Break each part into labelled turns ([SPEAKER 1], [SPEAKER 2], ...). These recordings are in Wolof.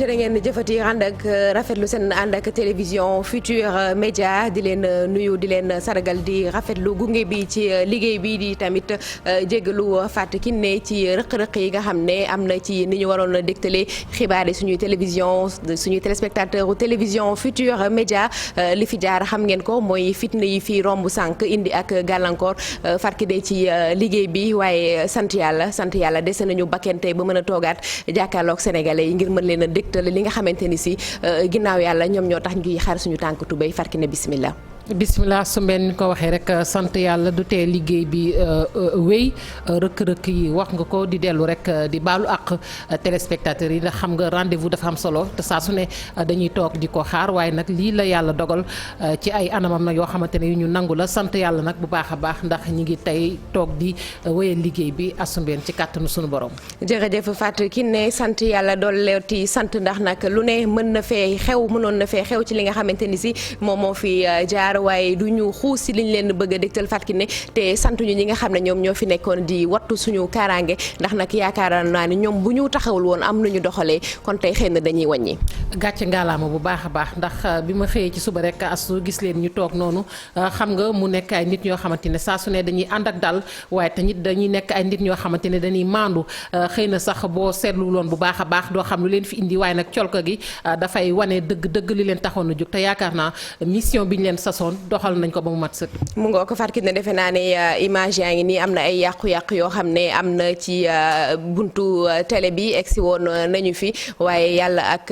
[SPEAKER 1] jërë ngeen jëfati ànd ak rafetlu seen ànd ak télévision Futurs Médias di leen nuyu di leen sargal di rafetlu gunge bi ci liggéey bi di tamit jégalu Fatou Kiné ci rëq-rëq yi nga xam ne am na ci ni ñu waroon a dégtale xibaar yi suñuy télévision suñuy téléspectateur télévision Futurs Médias li fi jaar xam ngeen ko mooy fitna yi fi romb sànq indi ak gàllankoor Fatou Kiné ci liggéey bi waaye sant yàlla dese nañu bakkente ba mën a toogaat jàkkaarloog sénégalais yi ngir mën leen a dégtal li nga xamante ni si ginnaaw yàlla ñoom ñoo tax ngi xaar suñu tànk tubéy Fatou Kiné bismillah.
[SPEAKER 2] bismillah su mbeen ni ko waxee rek sant yàlla du tee liggéey bi wéy rëkk-rëkk yi wax nga ko di dellu rek di baalu ak téléspectateurs yi ndax xam nga rendez-vous dafa am solo te saa su ne dañuy toog di ko xaar waaye nag lii la yàlla dogal ci ay anamam nag yoo xamante ne yu ñu nangu la sant yàlla nag bu baax a baax ndax ñi ngi tey toog di wéyal liggéey bi asumbeen ci kàttanu suñu borom.
[SPEAKER 1] jërëjëf Fatou Kiné sant yàlla dooleeti sant ndax nag lu ne mën na fee xew mënoon na fee xew ci li nga xamante ni si moom moo fi jaar waaye du ñu xuus si liñ leen bëgg a dégtal Fatou Kiné te santuñu ñi nga xam ne ñoom ñoo fi nekkoon di wattu suñu kaaraange ndax nag yaakaar naa ni ñoom bu ñu taxawul woon am nañu doxalee kon tey xëy na dañuy wàññi.
[SPEAKER 2] gàcce ngaalaama bu baax a baax ndax bi ma xëyee ci suba rek asu gis leen ñu toog noonu xam nga mu nekk ay nit ñoo xamante ne saa su ne dañuy ànd ak dal waaye tamit dañuy nekk ay nit ñoo xamante ne dañuy maandu xëy na sax boo seetlu loon bu baax a baax doo xam lu leen fi indi waaye nag colka gi dafay wane dëgg li leen taxoon a jóg te yaakaar naa mission bi ñu leen sasoon doxal nañ ko ba mu mat sëkk.
[SPEAKER 1] mu ngoo ko Fatou Kiné defe naa ne image yaa ngi nii am na ay yàqu-yàqu yoo xam ne am na ci buntu télé bi egsi woon nañu fi waaye yàlla ak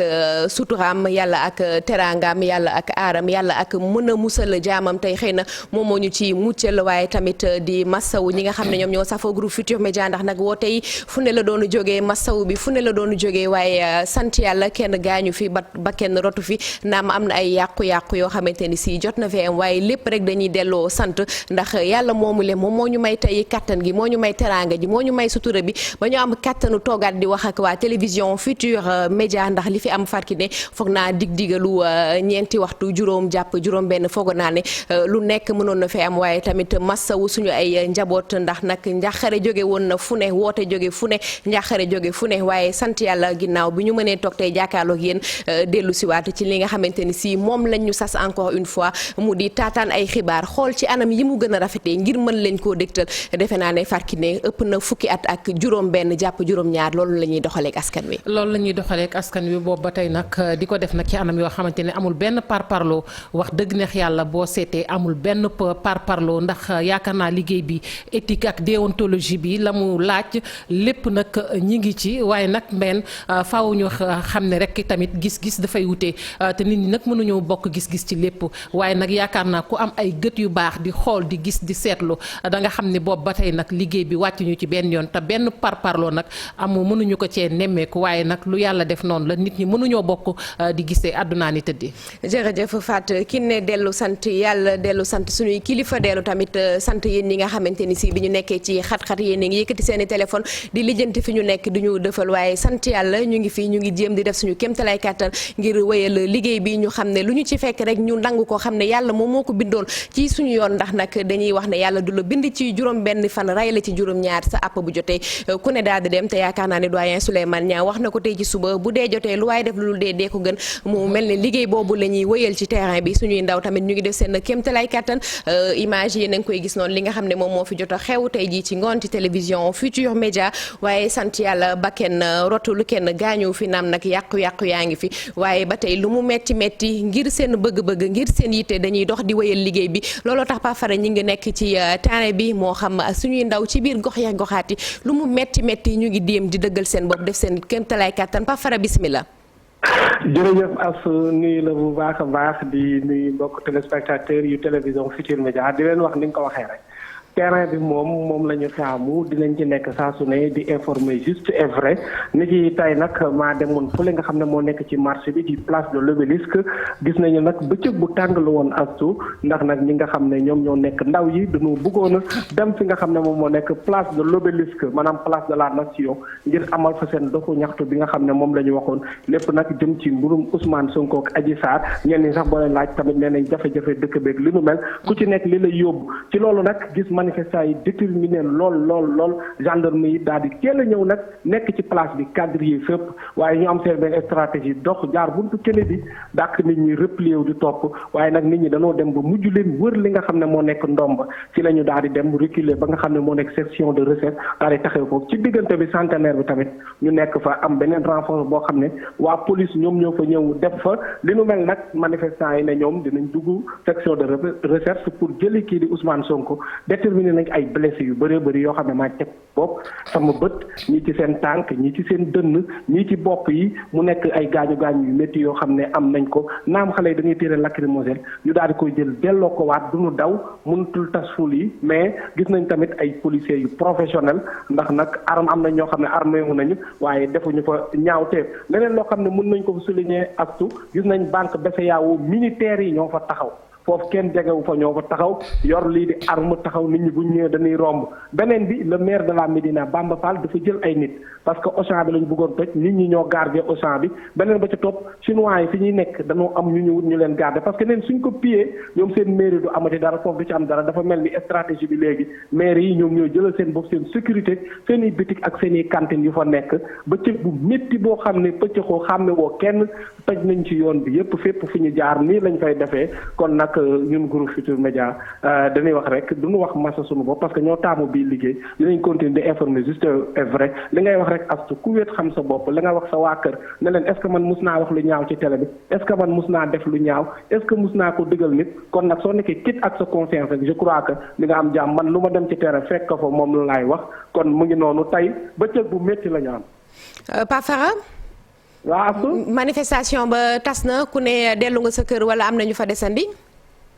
[SPEAKER 1] suturaam yàlla ak teraangaam yàlla ak aaram yàlla ak mën a musal jaamam tey xëy na moom moo ñu ci muccal waaye tamit di massawu ñi nga xam ne ñoom ñoo safoo groupe Futurs Médias ndax nag woo tey fu ne la doonu jógee massawu bi fu ne la doonu jógee waaye sant yàlla kenn gaañu fi ba kenn rotu fi naam am na ay yàqu-yàqu yoo xamante ni si jot na fi am waaye lépp rek dañuy delloo sant ndax yàlla moomu le moom moo ñu may tey kattan gi moo ñu may teraanga ji moo ñu may sutura bi ba ñu am kattanu toogaat di wax ak waa télévision Futurs Médias ndax li fi am Fatou Kiné foog naa dig-digalu ñeenti waxtu juróom jàpp juróom benn foog naa ne lu nekk mënoon na fi am waaye tamit massawu suñu ay njaboot ndax nag njàqare jóge woon na fu ne woote jóge fu ne njàqare jóge fu ne waaye sant yàlla ginnaaw bi ñu mënee toog tey jàkkaarloog yéen dellu siwaat ci li nga xamante ni si moom lañ ñu sas encore une fois mu di taataan ay xibaar xool ci anam yi mu gën a rafetee ngir mën leen koo dégtal defe naa ne Fatou Kiné ëpp na fukki at ak juróom benn jàpp juróom ñaar loolu la ñuy doxaleek askan wi.
[SPEAKER 2] loolu la ñuy doxaleek askan wi boobu ba tey nag di ko def nag ci anam yoo xamante ne amul benn parparloo wax dëgg neex yàlla boo seetee amul benn parparloo ndax yaakaar naa liggéey bi éthique ak déontologie bi la mu laaj lépp nag ñi ngi ci waaye nag mbenn faaw ñu xam ne rek tamit gis-gis dafay wute te nit ñi nag mënuñoo bokk gis-gis ci lépp waaye nag yaakaar naa ku am ay gët yu baax di xool di gis di seetlu da nga xam ne boobu ba tey nag liggéey bi wàcc ñu ci benn yoon te benn parparloo nag mënuñu ko cee nemmeeku waaye nag lu yàlla def noonu la nit ñi mënuñoo bokk di gisee àddunaa ni tëddee.
[SPEAKER 1] jërëjëf Fatou Kiné dellu sant yàlla dellu sant suñuy kilifa dellu tamit sant yéen ñi nga xamante ni si bi ñu nekkee ci xat-xat yéen a ngi yëkkati seen i téléphone di lijjanti fi ñu nekk du ñu defal waaye sant yàlla ñu ngi fi ñu ngi jéem di def suñu kéemtalaay kàttan ngir wéyal liggéey bi ñu xam ne lu ñu ci fekk rek ñu nangu ko xam ne yàlla moom moo ko bindoon ci suñu yoon ndax nag dañuy wax ne yàlla du la bind ci juróom benn fan ray la ci juróom ñaar sa àpp bu jotee ku ne daal di dem te yaakaar naa ne doyen Souleymane Niang wax na ko tey ci suba bu dee jotee lu waaye def lu dee ko gën mu mel ne liggéey boobu la ñuy wëyal ci terrain bi suñuy ndaw tamit ñu ngi def seen kéemtalaay kattan image yi nañ koy gis noonu li nga xam ne moom moo fi jot a xew tey jii ci ngoon ci télévision Futurs Médias waaye sant yàlla ba kenn rotul kenn gaañu fi naam nag yàqu-yàqu yaa ngi fi waaye ba tey lu mu metti ngir seen bëgg-bëgg ngir seen yitte dañuy dox di wëyal liggéey bi looloo tax Pafara ñi ngi nekk ci terrain bi moo xam suñuy ndaw ci biir gox ya goxaati lu mu metti ñu ngi déem di dëggal seen bopp def seen kéemtalaay kàttan Pafara bismillah.
[SPEAKER 3] jërëjëf Asou nuyu la bu baax a baax di nuyu mbokk téléspectateurs yu télévision Futurs Médias di leen wax ni nga ko waxee rek terrain bi moom la ñu taamu dinañ ci nekk saa su ne di informer juste et vrai ni ki tey nag maa demoon fële nga xam ne moo nekk ci marché bi di place de l'Obélisque gis nañu nag bëccëg bu tàng la woon Astou ndax nag ñi nga xam ne ñoom ñoo nekk ndaw yi dañoo bëggoon a dem fi nga xam ne moom moo nekk place de l'Obélisque maanaam place de la nation ngir amal fa seen doxu ñaxtu bi nga xam ne moom la ñu waxoon lépp nag jëm ci mbirum Ousmane Sonko ak Adji Sarr ñenn ñi sax boo leen laaj tamit nee nañ jafe-jafe dëkk beeg li nu mel ku ci nekk li lay yóbbu ci loolu nag gis man manifestants yi déterminé lool gendarme yi daal di teel a ñëw nag nekk ci place bi quadriller fépp waaye ñu am seen benn stratégie dox jaar buntu Kennedy dàq nit ñi replié wu di topp waaye nag nit ñi dañoo dem ba mujj leen wër li nga xam ne moo nekk ndomba ci la ñu daal di dem reculer ba nga xam ne moo nekk section de recherche daal di taxaw foofu ci diggante bi centenaire bi tamit ñu nekk fa am beneen renfort boo xam ne waa police ñoom ñoo fa ñëw def fa li nu mel nag manifestants yi ne ñoom dinañ dugg section de recherche pour jëli kii di Ousmane Sonko déterminer nañ ay blessés yu bëree bëri yoo xam ne maa teg bopp sama bët ñii ci seen tànk ñii ci seen dënn ñii ci bopp yi mu nekk ay gaañu yu métti yoo xam ne am nañ ko naam xale yi dañuy tiré lacrymogène ñu daal di koy jël delloo ko waat du ñu daw mënutul tas ful yi mais gis nañ tamit ay policiers yu professionnel ndax nag arme am na ñoo xam ne armé wu nañu waaye defuñu fa ñaawteef leneen loo xam ne mën nañ ko fa souligner astu gis nañ banque BCEAO militaires yi ñoo fa taxaw foofu kenn jegewu fa ñoo fa taxaw yor lii di arme taxaw nit ñi bu ñëwee dañuy romb beneen bi le maire de la Médina Bamba Fall dafa jël ay nit parce que Auchan bi lañu bëggoon toj nit ñi ñoo garder Auchan bi beneen ba ca topp chinois yi fi ñuy nekk dañoo am ñu ñëwut ñu leen garder parce que neen suñ ko piyee ñoom seen mairie du amati dara foofu du ci am dara dafa mel ni stratégie bi léegi maire yi ñoom ñoo jëlal seen bopp seen sécurité seen i bitik ak seen i cantines yu fa nekk ba cëg bu métti boo xam ne pëccëxoo xàmme woo kenn toj nañ ci yoon bi yépp fépp fu ñu jaar nii lañ fay defee kon nag ñun groupe Futurs Médias dañuy wax rek duñu wax massa suñu bopp parce que ñoo taamu bii liggéey dinañ continuer di informer juste et vrai li ngay wax rek astu ku wéet xam sa bopp li nga wax sa waa kër ne leen est-ce que man mus naa wax lu ñaaw ci télé bi est-ce que man mus naa def lu ñaaw est-ce que mus naa ko digal nit kon nag soo nekkee kit ak sa conscience rek je crois que li nga am jàmm man lu ma dem ci terrain fekk ko fa moom lu laay wax kon mu ngi noonu tey bëccëg bu métti la ñu am.
[SPEAKER 1] Pape Fara.
[SPEAKER 3] waaw
[SPEAKER 1] manifestation ba tas na ku ne dellu nga sa kër wala am na ñu fa desandi.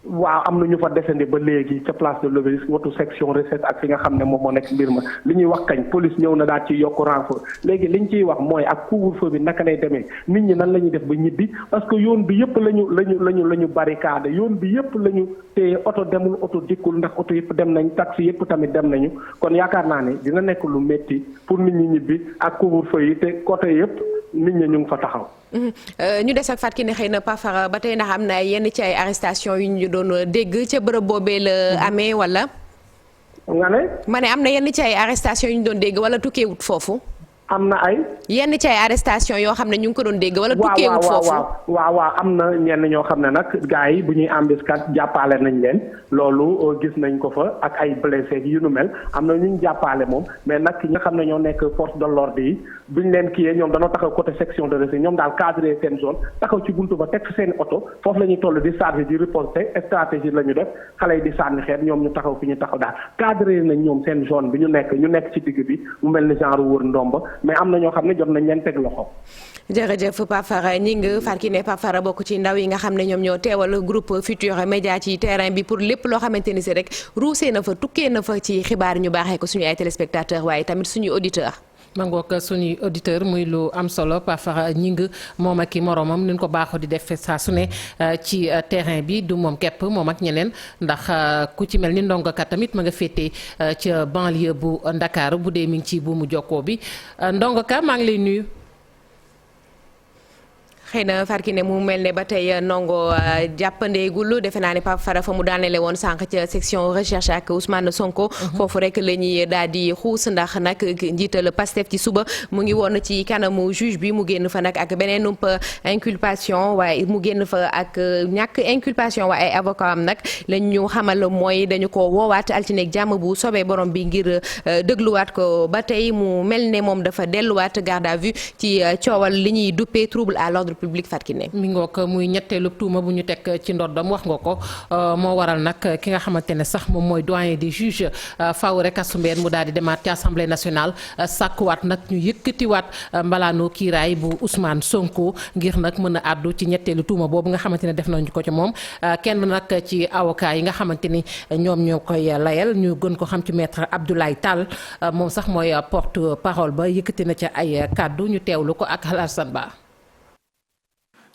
[SPEAKER 3] waaw am na ñu fa desandi ba léegi ca place de l'Obélisque watu section recette ak fi nga xam ne moom moo nekk mbir ma li ñuy wax kañ police ñëw na daal ci yokk renfort léegi liñ ciy wax mooy ak couvre-feu bi naka lay demee nit ñi nan la ñuy def ba ñibbi parce que yoon bi yëpp lañu barricade yoon bi yëpp la ñu téye oto demul oto dikkul ndax oto yëpp dem nañ taxi yëpp tamit dem nañu kon yaakaar naa ne dina nekk lu métti pour nit ñi ñibbi ak couvre-feu yi te côté yëpp nit ñi ñu ngi fa taxaw.
[SPEAKER 1] ñu des ak Fatou Kiné xëy na Pape Fara ba tey ndax am na yenn ci ay arrestation yu ñu doon dégg ca bërëb boobee la amee wala.
[SPEAKER 3] nga ne.
[SPEAKER 1] ma ne am na yenn ci ay arrestation yu ñu doon dégg wala tukkeewut foofu.
[SPEAKER 3] am na ay.
[SPEAKER 1] yenn ci ay arrestation yoo xam ne ñu ngi ko doon dégg wala. tukkeewut foofu
[SPEAKER 3] waaw am na ñenn ñoo xam ne nag gars yi bu ñuy embuscade jàppale nañ leen loolu gis nañ ko fa ak ay blessé yu nu mel am na ñu ñu jàppale moom mais nag ñi nga xam ne ñoo nekk force de l'ordre yi buñ leen kiyee ñoom dañoo taxaw côté section de recherche ñoom daal cadré seen zone taxaw ci buntu ba teg seen oto foofu la ñuy toll di chargé di riposter stratégie la ñu def xale yi di sànni xeet ñoom ñu taxaw fi ñu taxaw daal cadré nañ ñoom seen zone bi ñu nekk ci digg bi mu mel ni genre wër ndomba mais am na ñoo xam ne jot nañ leen teg loxo.
[SPEAKER 1] jërëjëf Pape Fara ñi ngi Fatou Kiné Pape Fara bokk ci ndaw yi nga xam ne ñoom ñoo teewal groupe Futurs Médias ci terrain bi pour lépp loo xamante ni si rek ruusee na fa tukkee na fa ci xibaar ñu baaxee ko suñu ay téléspectateurs waaye tamit suñu auditeurs.
[SPEAKER 2] mangook suñuy auditeur muy lu am solo Pape Fara ñing moom ak i moromam ni ñu ko baaxoo di def saa su ne ci terrain bi du moom képp moom ak ñeneen ndax ku ci mel ni ndongokat tamit ma nga féetee ca banlieue bu Ndakaaru bu dee mi ngi ci buumu jokkoo bi ndongoka maa ngi lay nuyu.
[SPEAKER 1] xëy na Fatou Kiné mu mel ne ba tey ndongo jàppandeegul defe naa ne Pape Fara fa mu daanele woon sànq ca section recherche ak Ousmane Sonko. foofu rek la ñuy daal di xuus ndax nag njiital Pastef ci suba mu ngi woon ci kanamu juge bi mu génn fa nag ak beneen inculpation waaye mu génn fa ak ñàkk inculpation waaye ay avocat am nag lañ ñu xamal mooy dañu ko woowaat altine ak jàmm bu sobee borom bi ngir dégluwaat ko ba tey mu mel ne moom dafa delluwaat garde à vue ci coowal li ñuy duppee trouble à l'ordre public Fatou Kiné.
[SPEAKER 2] mi ngoog muy ñetteelu tuuma bu ñu teg ci ndoddam wax nga ko moo waral nag ki nga xamante ne sax moom mooy doyen des juges faaw rek Assoumbène mu daal di demaat ci assemblée nationale sàkkuwaat nag ñu yëkkatiwaat mbalaanu kiiraay bu Ousmane Sonko ngir nag mën a àddu ci ñetteelu tuuma boobu nga xamante ne def nañu ko ci moom kenn nag ci avocat yi nga xamante ni ñoom ñoo koy layal ñu gën ko xam ci maître Abdoulaye Tall moom sax mooy porte parole ba yëkkati na ca ay kàddu ñu teewlu ko ak Alassane Ba.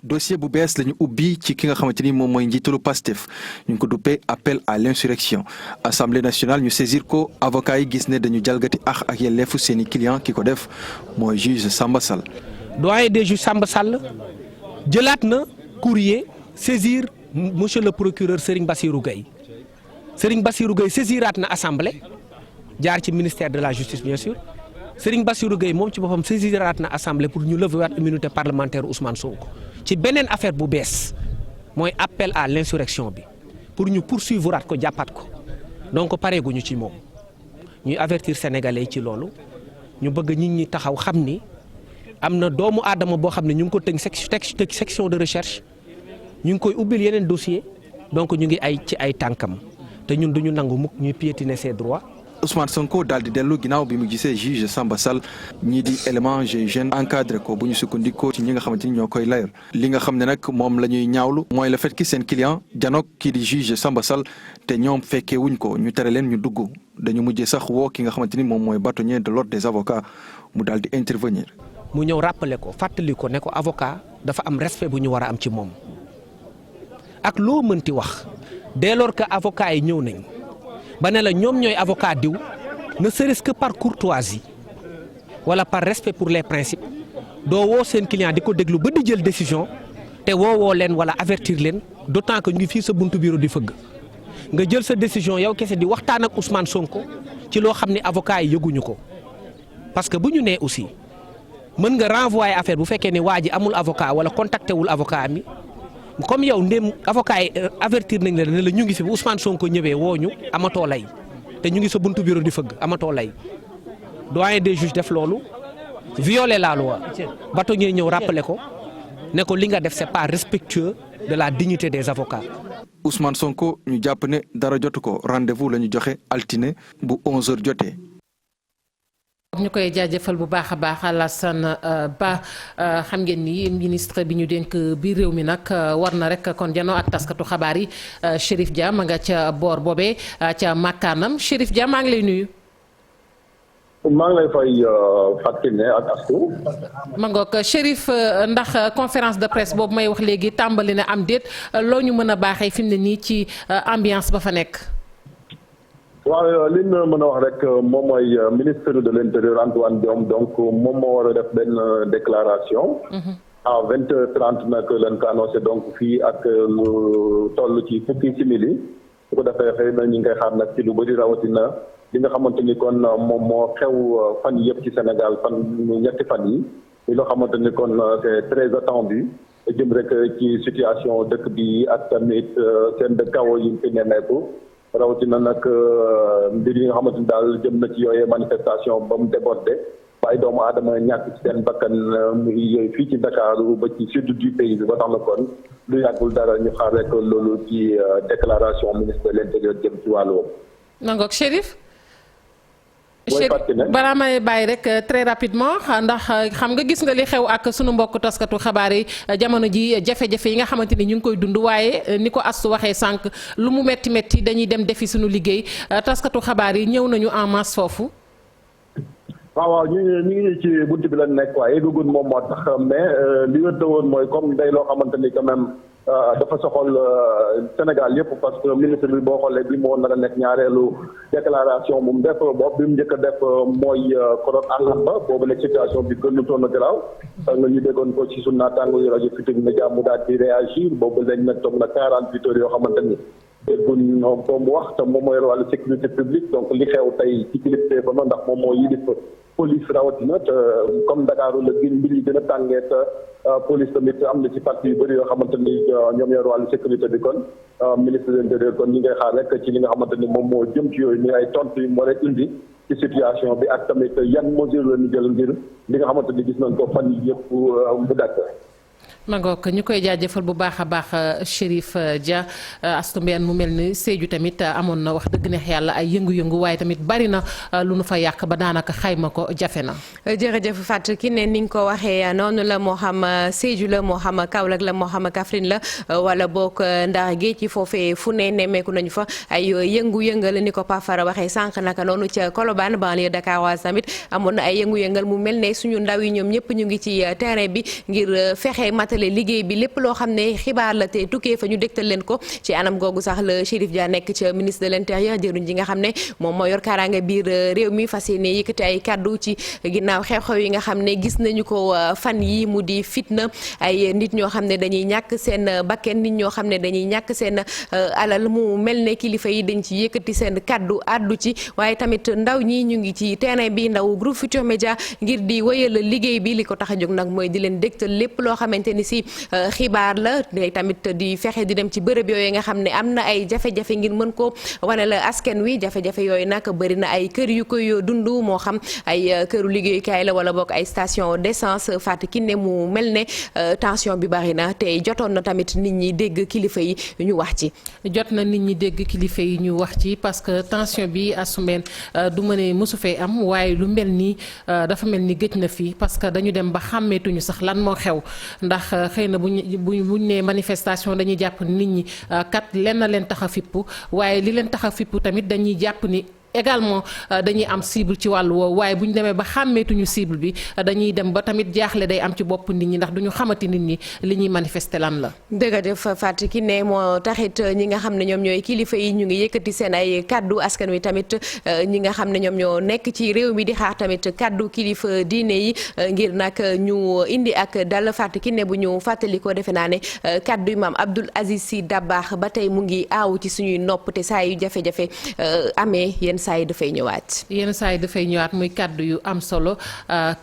[SPEAKER 4] dossier bu bees lañu ubbi ci ki nga xamante ni moom mooy njiitalu Pastef ñu ngi ko duppee appel à l'insurrection assemblée nationale ñu saisir ko avocat yi gis ne dañu jalgati ak yelleefu seeni client ki ko def mooy juge Samba Sall.
[SPEAKER 5] doyen des juges Samba Sall jëlaat na courrier saisir monsieur le procureur Serigne Bassirou Gueye Serigne Bassirou Gueye saisiraat na assemblée jaar ci ministère de la justice bien sûr Serigne Bassirou Gueye moom ci boppam saisiraat na assemblée pour ñu lever waat immunité parlementaire Ousmane Sonko ci beneen affaire bu bees mooy appel à l'insurrection bi pour ñu poursuivre ko jàppaat ko donc pareeguñu ci moom ñuy avertir sénégalais ci loolu ñu bëgg nit ñi taxaw xam ni am na doomu aadama boo xam ne ñu ngi ko tënk section de recherche ñu ngi koy ubbil yeneen dossier donc ñu ngi ci ay tànkam te ñun duñu nangu mukk ñuy piétiner ses droits.
[SPEAKER 4] Ousmane Sonko daal di dellu ginnaaw bi mu gisee juge Samba Sall ñii di élément GIGN encadré ko bu ñu sukkandikoo ci ñi nga xamante ni ñoo koy layal li nga xam ne nag moom la ñuy ñaawlu mooy le fait que seen client janook kii di juge Samba Sall te ñoom fekkee wuñ ko ñu tere leen ñu dugg dañu mujjee sax woo ki nga xamante ni moom mooy bâtonnier de l'ordre des avocats mu daal di intervenir.
[SPEAKER 5] mu ñëw rappeler ko fàttali ko ne ko avocat dafa am respect bu ñu war a am ci moom ak loo mënti wax dès lors que avocat yi ñëw nañ. ba ne la ñoom ñooy avocat diw ne serait-ce que par courtoisie wala par respect pour les principes doo woo seen client di ko déglu ba di jël décision te woowoo leen wala avertir leen d'autant que ñu ngi fii sa buntu bureau di fëgg nga jël sa décision yow kese di waxtaan ak Ousmane Sonko ci loo xam ne avocat yi yëguñu ko parce que bu ñu nee aussi mën nga renvoyer affaire bu fekkee ne waa ji amul avocat wala contacté wul avocat mi. comme yow ndéem avocat yi avertir nañ la ne la ñu ngi fi bu Ousmane Sonko ñëwee woo ñu amatoo lay te ñu ngi sa buntu bureau di fëgg amatoo lay doyen des juges def loolu violer la loi bâtonnier ñëw rappeler ko ne ko li nga def c'est pas respectueux de la dignité des avocats.
[SPEAKER 4] Ousmane Sonko ñu jàpp ne dara jotu ko rendez-vous la ñu joxe altine bu 11h jotee.
[SPEAKER 2] ñu koy jaajëfal bu baax a baax Alassane Ba xam ngeen ni ministre bi ñu dénk biir réew mi nag war na rek kon janoo ak taskatu xabaar yi Chérif Dia ma nga ca boor boobee ca makkaanam Chérif Dia maa ngi lay nuyu.
[SPEAKER 6] maa ngi lay fay fàttali ak Astou.
[SPEAKER 2] ma ngoog Chérif ndax conférence de presse boobu may wax léegi tàmbali na am déet loo ñu mën a baaxee fi mu ne nii ci ambiance ba fa nekk.
[SPEAKER 6] waaw li ñu mën a wax rek moom mooy ministre de l'intérieur Antoine Diome donc moom moo war a def benn déclaration. à 20h30 nag lañ ko annoncé donc fii ak lu toll ci fukki simili su ko defee xëy na ñu ngi koy xaar nag ci lu bëri rawatina li nga xamante ni kon moom moo xew fan yëpp ci Sénégal ñetti fan yi loo xamante ni kon c'est très attendu jëm rek ci situation dëkk bi ak tamit seen de kaw yi fi nemmeeku. rawatina nag mbir yi nga xamante ni daal jëm na ci yooyee manifestation ba mu débordé ba ay doomu aadama ñàkk ci seen bakkan muy fii ci Dakar ba ci sud du pays bi ba tax na kon lu yàggul dara ñu xaar rek loolu ci déclaration ministre de l'intérieur jëm ci wàllu woowu.
[SPEAKER 2] nangook Chérif. balaa may bàyyi rek très rapidement ndax xam nga gis nga li xew ak sunu mbokk taskatu xabaar yi jamono ji jafe-jafe yi nga xamante ni ñu ngi koy dund waaye ni ko Astou waxee sànq lu mu metti metti dañuy dem defi sunu liggéey taskatu xabaar yi ñëw nañu en masse foofu.
[SPEAKER 6] waaw ñu ngi ci bunt bi la nekk waaye yëgagul moom moo tax mais li wër te woon mooy comme day loo xamante ni quand même dafa soxal Sénégal yëpp parce que ministre bi boo xoolee bi moo nar a nekk ñaareelu déclaration bu mu def boobu bi mu njëkk a def mooy korot àllarba boobu nag situation bi gën a toon a garaaw nga ñu déggoon ko ci sunu naataango yu rajo Futurs Médias mu daal di réagir boobu lañ nag toog na 48 heures yoo xamante ni dégguñ ko mu wax te moom mooy wàllu sécurité publique donc li xew tey ci kilifte ba ma ndax moom moo yilif police rawatina te comme Dakar la gën mbir yi gën a tàngee te police tamit am na ci parti yu bëri yoo xamante ni ñoom yor wàllu sécurité bi kon ministre de l'intérieur kon ñi ngay xaar rek ci li nga xamante ni moom moo jëm ci yooyu ni ay tontu yu moo rek indi ci situation bi ak tamit yan mesure la ñu jël ngir li nga xamante ni gis nañ ko fan yi yëpp mu dakk
[SPEAKER 2] ma ngoog ñu koy jaajëfal bu baax a baax Chérif Dia Astou Mbène mu mel ni Sédhiou tamit amoon na wax dëgg neex yàlla ay yëngu-yëngu waaye tamit bari na lu nu fa yàq ba daanaka xayma ko jafe na.
[SPEAKER 1] jërëjëf Fatou Kiné ni nga ko waxee noonu la moo xam Sédhiou la moo xam Kaolack la moo xam Kaffrine la wala boog Ndar géej ci foofee fu ne nemmeeku nañu fa ay yëngu-yëngal ni ko Pafara waxee sànq naka noonu ca Colobane banlieue Dakaroise tamit amoon na ay yëngu-yëngal mu mel ne suñu ndaw yi ñoom ñëpp ñu ngi ci terrain bi ngir fexe matale liggéey bi lépp loo xam ne xibaar la te tukkee fa ñu dégtal leen ko ci anam googu sax la Chérif Dia nekk ca ministre de l'intérieur jëruñ ji nga xam ne moom moo yor kaaraange biir réew mi fas yéene yëkkati ay kaddu ci ginnaaw xew-xew yi nga xam ne gis nañu ko fan yi mu di fitna ay nit ñoo xam ne dañuy ñàkk seen bakken nit ñoo xam ne dañuy ñàkk seen alal mu mel ne kilifa yi dañ ci yëkkati seen kaddu addu ci waaye tamit ndaw ñi ñu ngi ci terrain bi ndaw groupe Futurs Médias ngir di wëyal liggéey bi li ko tax a jóg nag mooy di leen dégtal lépp loo xamante ni si xibaar la tamit di fexe di dem ci bërëb yooyu nga xam ne am na ay jafe-jafe ngir mën ko wane la askan wi jafe-jafe yooyu nag bëri na ay kër yu koy dund moo xam ay këru liggéeyukaay la wala boog ay station d'essence Fatou Kiné mu mel ne tension bi bari na te jotoon na tamit nit ñi dégg kilifa yi ñu wax ci.
[SPEAKER 2] jot na nit ñi dégg kilifa yi ñu wax ci parce que tension bi asumeen du ma ne mosu fee am waaye lu mel nii dafa mel ni gëj na fii parce que dañu dem ba xàmmeetuñu sax lan moo xew ndax xëy na buñ nee manifestation dañuy jàpp nit ñi kat lenn leen tax a fippu waaye li leen tax a fippu tamit dañuy jàpp ni également dañuy am cible ci wàllu woowu waaye bu ñu demee ba xàmmeetuñu cible bi dañuy dem ba tamit jaaxle day am ci bopp nit ñi ndax duñu xamati nit ñi li ñuy manifester lan la.
[SPEAKER 1] dëgg Fatou Kiné moo taxit ñi nga xam ne ñoom ñooy kilifa yi ñu ngi yëkkati seen ay kaddu askan wi tamit ñi nga xam ne ñoom ñoo nekk ci réew mi di xaar tamit kaddu kilifa diine yi ngir nag ñu indi ak dal Fatou Kiné bu ñu fàttali ko defe naa ne kaddu Imam Abdoul Aziz Sy Dabakh ba tey mu ngi aaw ci suñuy nopp te saa yu jafe-jafe amee yenn saa yi dafay ñëwaat muy kaddu yu am solo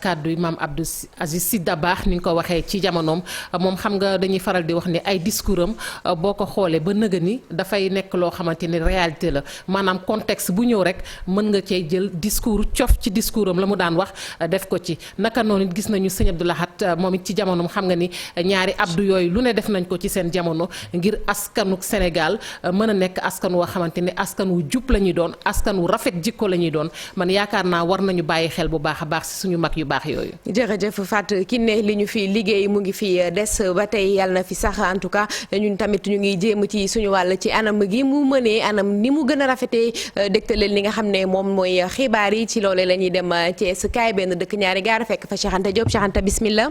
[SPEAKER 1] kaddu Imam Abdoul Aziz Sy Dabakh ni nga ko waxee ci jamonoom moom xam nga dañuy faral di wax ni ay discours am boo ko xoolee ba nëga ni dafay nekk loo xamante ni réalité la maanaam contexte bu ñëw rek mën nga cee jël discours cof ci discours am la mu daan wax def ko ci naka noonu it gis nañu sëñ Abdou Lahad moom it ci jamonoom xam nga ni ñaari Abdou yooyu lu ne def nañ ko ci seen jamono ngir askanu Sénégal mën a nekk askan woo xamante ni askan wu jub la ñuy doon askan wu rafet jikko la ñuy doon man yaakaar naa war nañu bàyyi xel bu baax a baax ci suñu mag yu baax yooyu. jërëjëf Fatou Kiné li ñu fi liggéey mu ngi fi des ba tey yàlla na fi sax en tout cas ñun tamit ñu ngi jéem ci suñu wàll ci anam gi mu mënee anam ni mu gën a rafetee dégtaleel li nga xam ne moom mooy xibaar yi ci loolee la ñuy dem Thiès kaay benn dëkk ñaari gaar fekk fa Cheikh Anta Diop Cheikh Anta bismillah.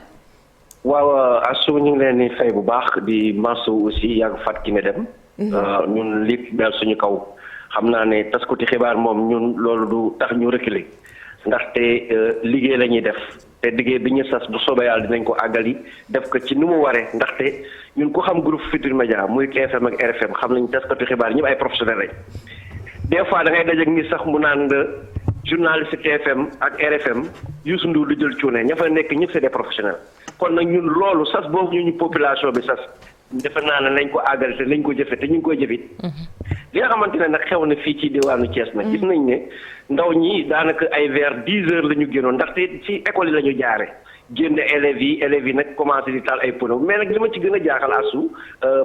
[SPEAKER 7] waaw Astou ñu ngi leen di fay bu baax di masu aussi yàgg Fatou Kiné dem. ñun li daal suñu kaw. xam naa ne taskati xibaar moom ñun loolu du tax ñu reculer ndaxte liggéey la ñuy def te liggéey bi ñu sas bu soobee yàlla dinañ ko àggali def ko ci ni mu waree ndaxte ñun ku xam groupe Futurs Médias muy TFM ak RFM xam nañu taskati xibaar ñëpp ay professionnels lañ des fois da ngay dajeek ni sax mu naan nga journaliste TFM ak RFM Youssou Ndour du jël cuune ña fa nekk ñëpp c'est des professionnels kon nag ñun loolu sas boobu ñu population bi sas defe naa ne lañ ko àggali te lañ ko jëfe te ñu ngi koy jëfit li nga xamante ne nag xew na fii ci diwaanu Thiès nag gis nañ ne ndaw ñi daanaka ay vers 10 heures la ñu génnoon ndaxte ci école yi la ñu jaare génn élèves yi nag commencé di taal ay pono mais nag li ma ci gën a jaaxal Astou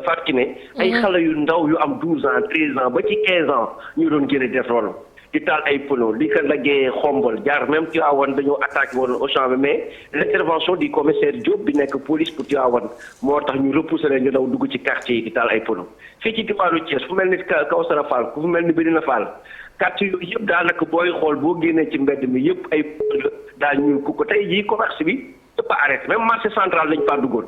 [SPEAKER 7] Fatou Kiné ay xale yu ndaw yu am 12 ans 13 ans ba ci 15 ans ñu doon génne def loolu di taal ay pono li ko laggee xombal jaar même Tivaouane dañoo attaqué woon Auchan bi mais l'intervention du commissaire Diop bi nekk police pour Tivaouane moo tax ñu repousser leen ñu daw dugg ci quartier yi di taal ay pono fii ci diwaanu Thiès fu mel ni Kawsara Fall fu mel ni Medina Fall quartier yooyu yëpp daanaka booy xool boo génnee ci mbedd mi yëpp ay pono daal ñuul ku ko tey jii commerce bi yëpp a arrêté même marché central lañ faa duggoon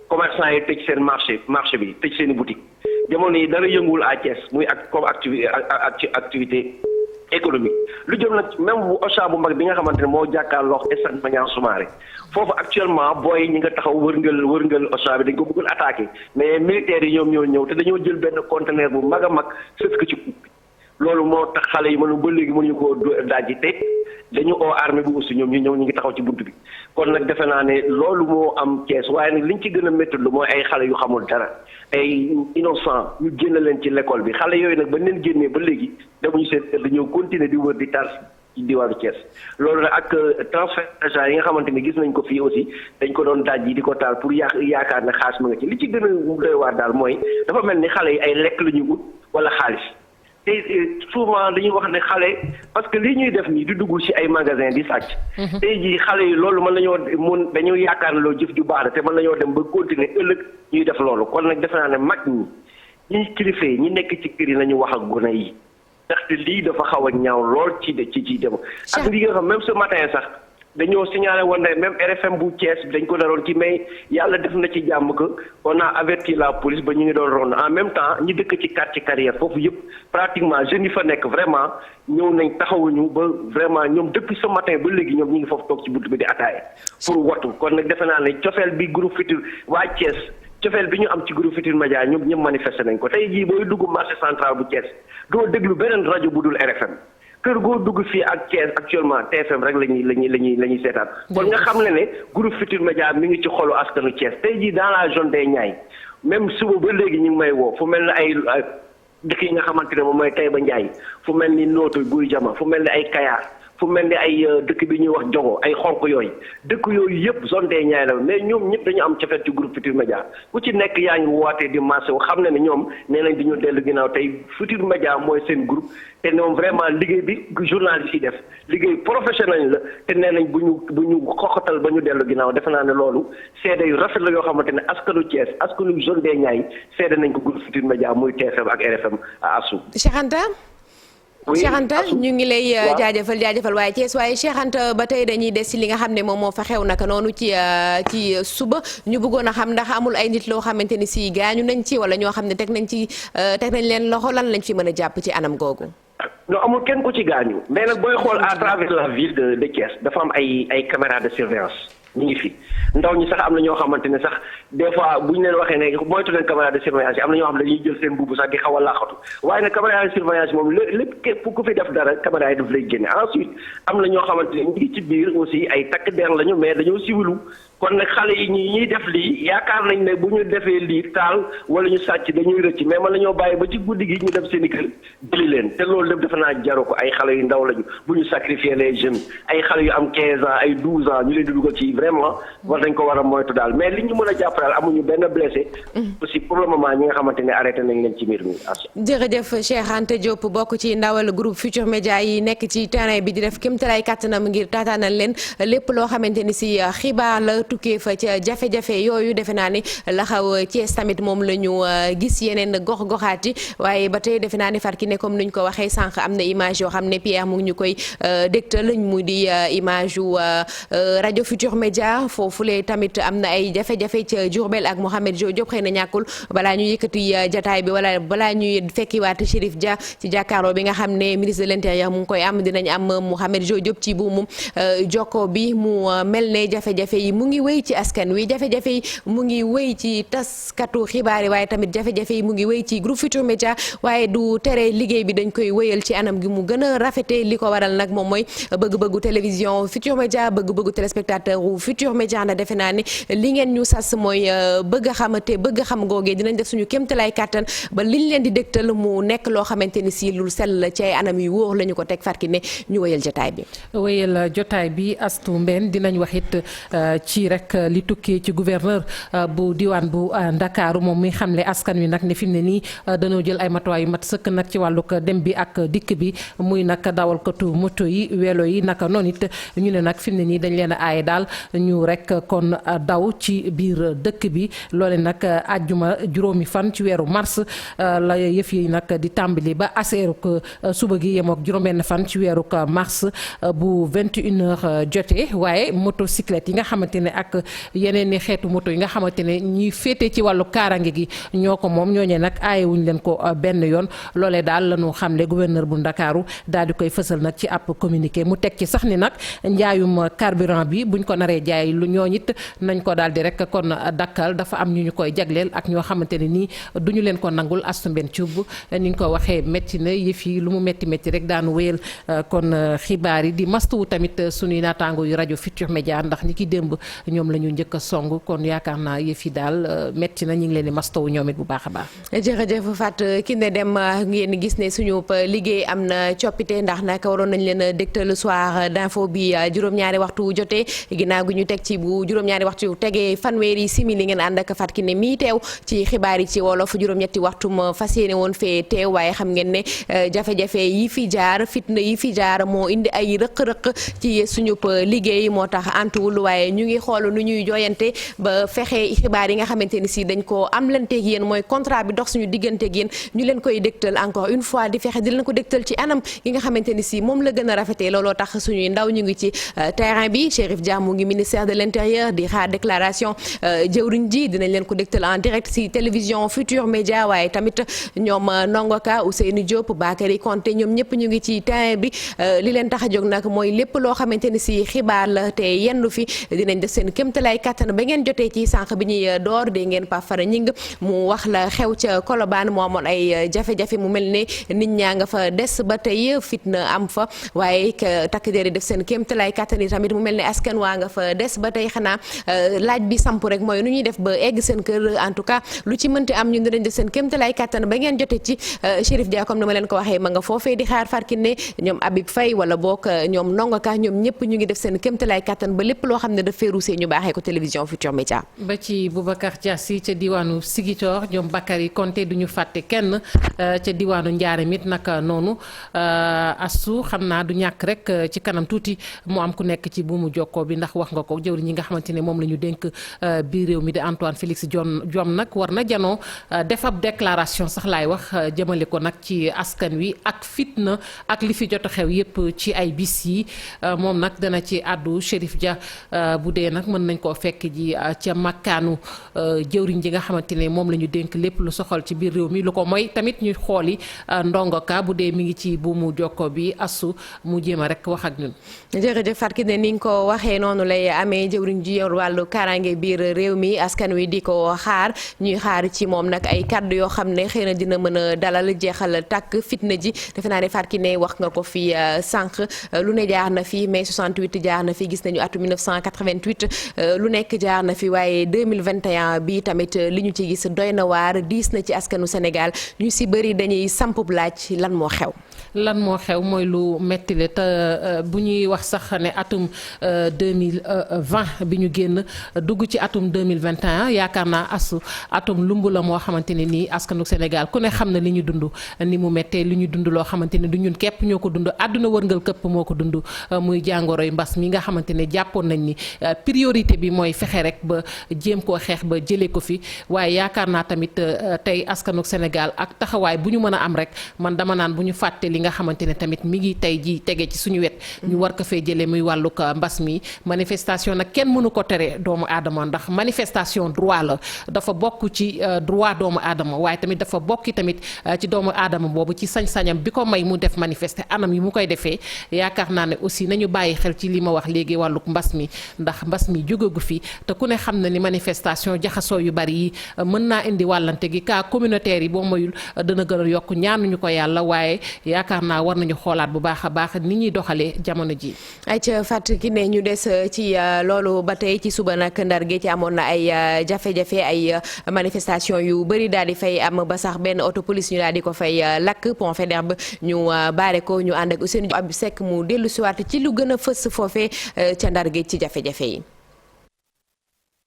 [SPEAKER 7] commerçant yi tëj seen marché bi tëj seen i boutique jamono yi dara yënguwul à Thiès muy ak comme activité économique lu jëm nag même bu Auchan bu mag bi nga xamante ne moo jàkkaarloo stade Maniang Soumaré foofu actuellement booy ñi nga taxaw wërngal Auchan bi dañ ko bëggoon attaqué mais militaires yi ñoom ñoo ñëw te dañoo jël benn conteneur bu mag a mag sës ko ci loolu moo tax xale yi mënu ba léegi mënuñu koo dajji te dañu oo armée bu aussi ñoom ñu ngi taxaw ci bunt bi kon nag defe naa ne loolu moo am Thiès waaye nag liñ ci gën a métti lu mooy ay xale yu xamul dara ay innocent ñu génn leen ci l'école bi xale yooyu nag ba leen génnee ba léegi demuñu seen dañoo continuer di wër di tar ci diwaanu Thiès loolu nag ak transfert d'argent yi nga xamante ni gis nañ ko fii aussi dañ ko doon daaj yi di ko taal pour yaakaar ne xaalis ma nga ci li ci gën a doy waar daal mooy dafa mel ni xale yi ay lekk la ñuy ut wala xaalis te souvent dañuy wax ne xale parce que li ñuy def nii di dugg ci ay magasin di sàcc tey jii xale yi loolu dañoo yaakaar ne loolu jëf ju baax la te mën nañoo dem ba continuer ëllëg ñuy def loolu kon nag defe naa ne mag ñi kilifa yi ñi nekk ci kër yi nañu wax ak gone yi ndaxte lii dafa xaw a ñaaw lool ci dem ak li nga xam même ce matin sax dañoo signalé woon ne même RFM bu Thiès dañ ko naroon ci mais yàlla def na ci jàmm que on a averti la police ba ñu ngi doon ronde en même temps ñi dëkk ci quartier carrière foofu yëpp pratiquement jeunes yi fa nekk vraiment ñëw nañ taxawuñu ba vraiment ñoom depuis ce matin ba léegi ñoom ñi ngi foofu toog ci buntu bi di ataaye pour wattu kon nag defe naa ne cofeel bi groupe Futurs waa Thiès cofeel bi ñu am ci groupe Futurs Médias ñoom ñëpp manifesté nañ ko tey jii booy dugg marché central bu Thiès doo déglu beneen rajo bu dul RFM kër goo dugg fii ak Thiès actuellement TFM rek la ñuy seetaan kon nga xam ne groupe Futurs Médias mi ngi ci xolu askanu Thiès tey jii dans la zone des Niayes même suba ba léegi ñu ngi may woo fu mel ne ay dëkk yi nga xamante ne moom mooy Taïba Ndiaye fu mel ni Nooto Guy Jama fu mel ni ay Kayar fu mel ni ay dëkk bi ñuy wax Jogo ay xonk yooyu dëkk yooyu yëpp zone des Niayes la mais ñoom ñëpp dañu am cofeel ci groupe Futurs Médias ku ci nekk yaa ngi wootee di marché wu xam ne ñoom nee nañ dañu dellu ginnaaw tey Futurs Médias mooy seen groupe te ñoom vraiment liggéey bi journaliste yi def liggéey professionnel la te nee nañ bu ñu xoxatal ba ñu dellu ginnaaw defe naa ne loolu seede yu rafet la yoo xamante ne askanu Thiès askanu zone des Niayes seede nañ ko groupe Futurs Médias muy TFM ak RFM Assou.
[SPEAKER 1] Cheikh Anta ñu ngi lay jaajëfal waaye Thiès waaye Cheikh Anta ba tey dañuy des ci li nga xam ne moom moo fa xew naka noonu ci suba ñu bëggoon a xam ndax amul ay nit loo xamante ni si gaañu nañ ci wala ñoo xam ne teg nañ leen loxo lan lañ fi mën a jàpp ci anam googu.
[SPEAKER 7] non amul kenn ku ci gaañu mais nag booy xool à travers la ville de Thiès dafa am ay caméras de surveillance ñu ngi fi ndaw ñi sax am na ñoo xamante ne sax des fois bu ñu leen waxee ne moytu leen caméra de surveillance yi am na ñoo xam ne dañuy jël seen mbubb sax di xaw a laaxatu waaye nag caméra de surveillance moom lépp képp ku fi def dara caméra yi daf lay génne ensuite am na ñoo xamante ne ñu ngi ci biir aussi ay takk der lañu mais dañoo siwilu kon nag xale yi ñuy def lii yaakaar nañ ne bu ñu defee lii taal wala ñu sàcc dañuy rëcc mais man la ñoo bàyyi ba ci guddi gi ñu dem seen i kër jëli leen te loolu lépp defe naa jaru ko ay xale yu ndaw lañu bu ñu sacrifier les jeunes ay xale yu am 15 ans ay 12 ans ñu leen di dugal ci vraiment war nañ ko war a moytu daal mais li ñu mën a jàpp daal amuñu benn blessé aussi pour le moment ñi nga xamante ne arrêté nañ leen ci mbir mi.
[SPEAKER 1] jërëjëf Cheikh Anta Diop bokk ci ndawal groupe Futurs Médias yi nekk ci terrain bi di def kéemtalaay kàttanam ngir taataanal leen lépp loo xamante ni si xibaar la tukkee fa ca jafe-jafe yooyu defe naa ni la xaw Thiès tamit moom la ñu gis yeneen gox-goxaat yi waaye ba tey defe naa ni Fatou Kiné comme ni ñu ko waxee sànq am na image yoo xam ne Pierre mu ngi ñu koy dégtal mu di image yu rajo Futurs Médias foofulee tamit am na ay jafe-jafe ca Diourbel ak Mouhamed Diop xëy na ñàkkul balaa ñuy yëkkati jataay bi wala balaa ñuy fekkiwaat Chérif Dia ci jàkkaarloo bi nga xam ne ministre de l'intérieur mu ngi koy am dinañ am Mouhamed Diop ci buumu jokko bi mu mel ne jafe-jafe yi mu ngi wéy ci askan wi jafe-jafe yi mu ngi wéy ci taskatu xibaar yi waaye tamit jafe-jafe yi mu ngi wéy ci groupe Futurs Médias waaye du tere liggéey bi dañ koy wéyal ci anam gi mu gën a rafete li ko waral nag moom mooy bëgg-bëggu télévision Futurs Médias bëgg-bëggu téléspectateur u Futurs Médias na defe naa ni li ngeen ñu sas mooy bëgg a xamante bëgg a xam googee dinañ def suñu kéemtalaay kàttan ba liñ leen di dégtal mu nekk loo xamante ni si lu sell ci ay anam yu wóor la ñu ko teg Fatou Kiné ñu wéyal jotaay bi.
[SPEAKER 2] wéyal jotaay bi Astou Mbène dinañ wax it ci rek li tukkee ci gouverneur bu diwaan bu Ndakaaru moom muy xamle askan wi nag ne fi mu ne nii dañoo jël ay matuwaay yu mat sëkk nag ci wàllug dem bi ak dikk bi muy nag dawalkatu moto yi welo yi naka noonu it ñu ne nag fi mu ne nii dañ leen a aaye daal ñu rek kon daw ci biir dëkk bi loole nag àjjuma juróomi fan ci weeru mars la yëf yi nag di tàmbali ba aseeruk suba gi yemook juróom-benn fan ci weeruk mars bu 21h jotee waaye motocyclette yi nga xamante ne ak yeneen i xeetu moto yi nga xamante ne ñi féete ci wàllu kaarange gi ñoo ko moom ñooñee nag aayewuñ leen ko benn yoon loolee daal lañu xamle gouverneur bu Ndakaaru daal di koy fësal nag ci ab communiqué mu teg ci sax ni nag njaayum carburant bi buñ ko naree jaay lu ñooñ it nañ ko daal di rek kon dakkal dafa am ñu koy jagleel ak ñoo xamante ne nii duñu leen ko nangul Astou Mbène Thioub ni ñu ko waxee métti na yëf yi lu mu métti rek daanu wéyal kon xibaar yi di mastuwu tamit suñuy naataango yu rajo Futurs Médias ndax ni ki démb ñoom la ñu njëkk a song kon yaakaar naa yëf yi daal métti na ñu ngi leen di mastuwu ñoom it bu baax a baax.
[SPEAKER 1] jërëjëf Fatou Kiné Deme ngeen gis ne suñu liggéey am na coppite ndax nag waroon nañ leen dégtal soir d'info bi juróom-ñaari waxtu jotee ginnaaw gi ñu teg ci bu juróom-ñaari waxtu tegee fanweeri simili ngeen ànd ak Fatou Kiné mii teew ci xibaar yi ci wolof juróom-ñetti waxtu ma fas yéene woon fee teew waaye xam ngeen ne jafe-jafe yi fi jaar fitna yi fi jaar moo indi ay rëq-rëq ci suñu liggéey moo tax antuwul waaye ñu ngi xool xool nu ñuy jooyante ba fexe xibaar yi nga xamante ni si dañ ko am lanteeg yéen mooy contrat bi dox suñu digganteeg yéen ñu leen koy dégtal encore une fois di fexe di leen ko dégtal ci anam yi nga xamante ni si moom la gën a rafetee looloo tax suñuy ndaw ñu ngi ci terrain bi Chérif Dia mu ngi ministère de l'intérieur di xaar déclaration jëwriñ ji dinañ leen ko dégtal en direct si télévision Futur Média waaye tamit ñoom Ndongoka Ousseynou Diop Bakary Konté ñoom ñëpp ñu ngi ci terrain bi li leen tax a jóg nag mooy lépp loo xamante ni si xibaar la te yendu fi dinañ def seen kéemtalaay kattan ba ngeen jotee ci sànq bi ñuy door de ngeen Pape Fara Ñing mu wax la xew ca Colobane moo amoon ay jafe-jafe mu mel ne nit ñaa nga fa des ba tey fitna am fa waaye takk der yi def seen kéemtalaay kattan yi tamit mu mel ne askan waa nga fa des ba tey xanaa laaj bi samp rek mooy nu ñuy def ba egg seen kër en tout cas lu ci mënti am ñu dinañ def seen kéemtalaay kattan ba ngeen jotee ci Chérif Dia comme ni ma leen ko waxee ma nga foofee di xaar Farkine ñoom Habib Faye wala boog ñoom Ndongoka ñoom ñëpp ñu ngi def seen kéemtalaay kattan ba lépp loo xam ne daf fee ruusee ñu baaxee ko télévision Futur Média. ba
[SPEAKER 2] ci Boubacar Diassi ca diwaanu Ziguinchor ñoom Bakary Konté duñu fàtte kenn ca diwaanu Ndiarème it naka noonu astu xam naa du ñàkk rek ci kanam tuuti mu am ku nekk ci buumu jokkoo bi ndax wax nga ko jëwriñ ñi nga xamante ne moom la ñu dénk biir réew mi di Antoine Félix Diome nag war na janoo def ab déclaration sax laay wax jëmale ko nag ci askan wi ak fitna ak li fi jot a xew yépp ci ay bis yi moom nag dana ci àddu Chérif Dia bu dee nag mën nañ koo fekk ji ca makkaanu jëwriñ ji nga xamante ne moom la ñu dénk lépp lu soxal ci biir réew mi lu ko mooy tamit ñu xooli Ndongoka bu dee mi ngi ci buumu jokko bi asu mu jéem a rek wax ak ñun.
[SPEAKER 1] jërëjëf Fatou ne ni nga ko waxee noonu lay amee jëwriñ ji yor wàllu kaaraange biir réew mi askan wi di ko xaar ñuy xaar ci moom nag ay kàddu yoo xam ne xëy na dina mën a dalal jeexal tàkk fitna ji defe naa ne Fatou ne wax nga ko fi sànq lu ne jaar na fi mai 68 jaar na fi gis nañu atu 1988 lu nekk jaar na fi waaye 2021 bi tamit li ñu ci gis doy na waar diis na ci askanu Sénégal ñu si bëri dañuy sampub laaj lan moo xew.
[SPEAKER 2] lan moo xew mooy lu metti le te bu ñuy wax sax ne atum 2020 bi ñu génn dugg ci atum 2021 yaakaar naa atum lumb la moo xamante ne nii askanu Sénégal ku ne xam na li ñu dund ni mu méttee li ñu dund loo xamante ne du ñun képp ñoo ko dund àdduna wërngal këpp moo ko dund muy jàngoroy mbas mi nga xamante ne jàppoon nañ ni priorité bi mooy fexe rek ba jéem koo xeex ba jëlee ko fi waaye yaakaar naa tamit tey askanu Sénégal ak taxawaay bu ñu mën a am rek man dama naan bu ñu fàtte li nga xamante ne tamit mi ngi tey ji tege ci suñu wet ñu war ko fee jëlee muy wàllug mbas mi manifestation nag kenn mënu ko tere doomu aadama ndax manifestation droit la dafa bokk ci droit doomu aadama waaye tamit dafa bokki tamit ci doomu aadama boobu ci sañ-sañam bi ko may mu def manifester anam yi mu koy defee yaakaar naa ne aussi nañu bàyyi xel ci li ma wax léegi wàllug mbas mi ndax mbas mi jógagu fi te ku ne xam na ni manifestation jaxasoo yu bari yi mën naa indi wàllante gi cas communautaire yi boo moyul dana gën a yokk ñaanuñu ko yàlla waaye yaakaar naa war nañu xoolaat bu baax a baax ni ñuy doxalee jamono ji.
[SPEAKER 1] ayca Fatou Kiné ñu des ci loolu ba tey ci suba nag Ndar gi ci amoon na ay jafe-jafe ay manifestation yu bëri daal di fay am ba sax benn auto police ñu daal di ko fay lakk pont Faidherbe ñu baare ko ñu ànd ak Ousseynou Abdou Seck mu dellu si waat ci lu gën a fës foofee ca Ndar gi ci jafe-jafe yi.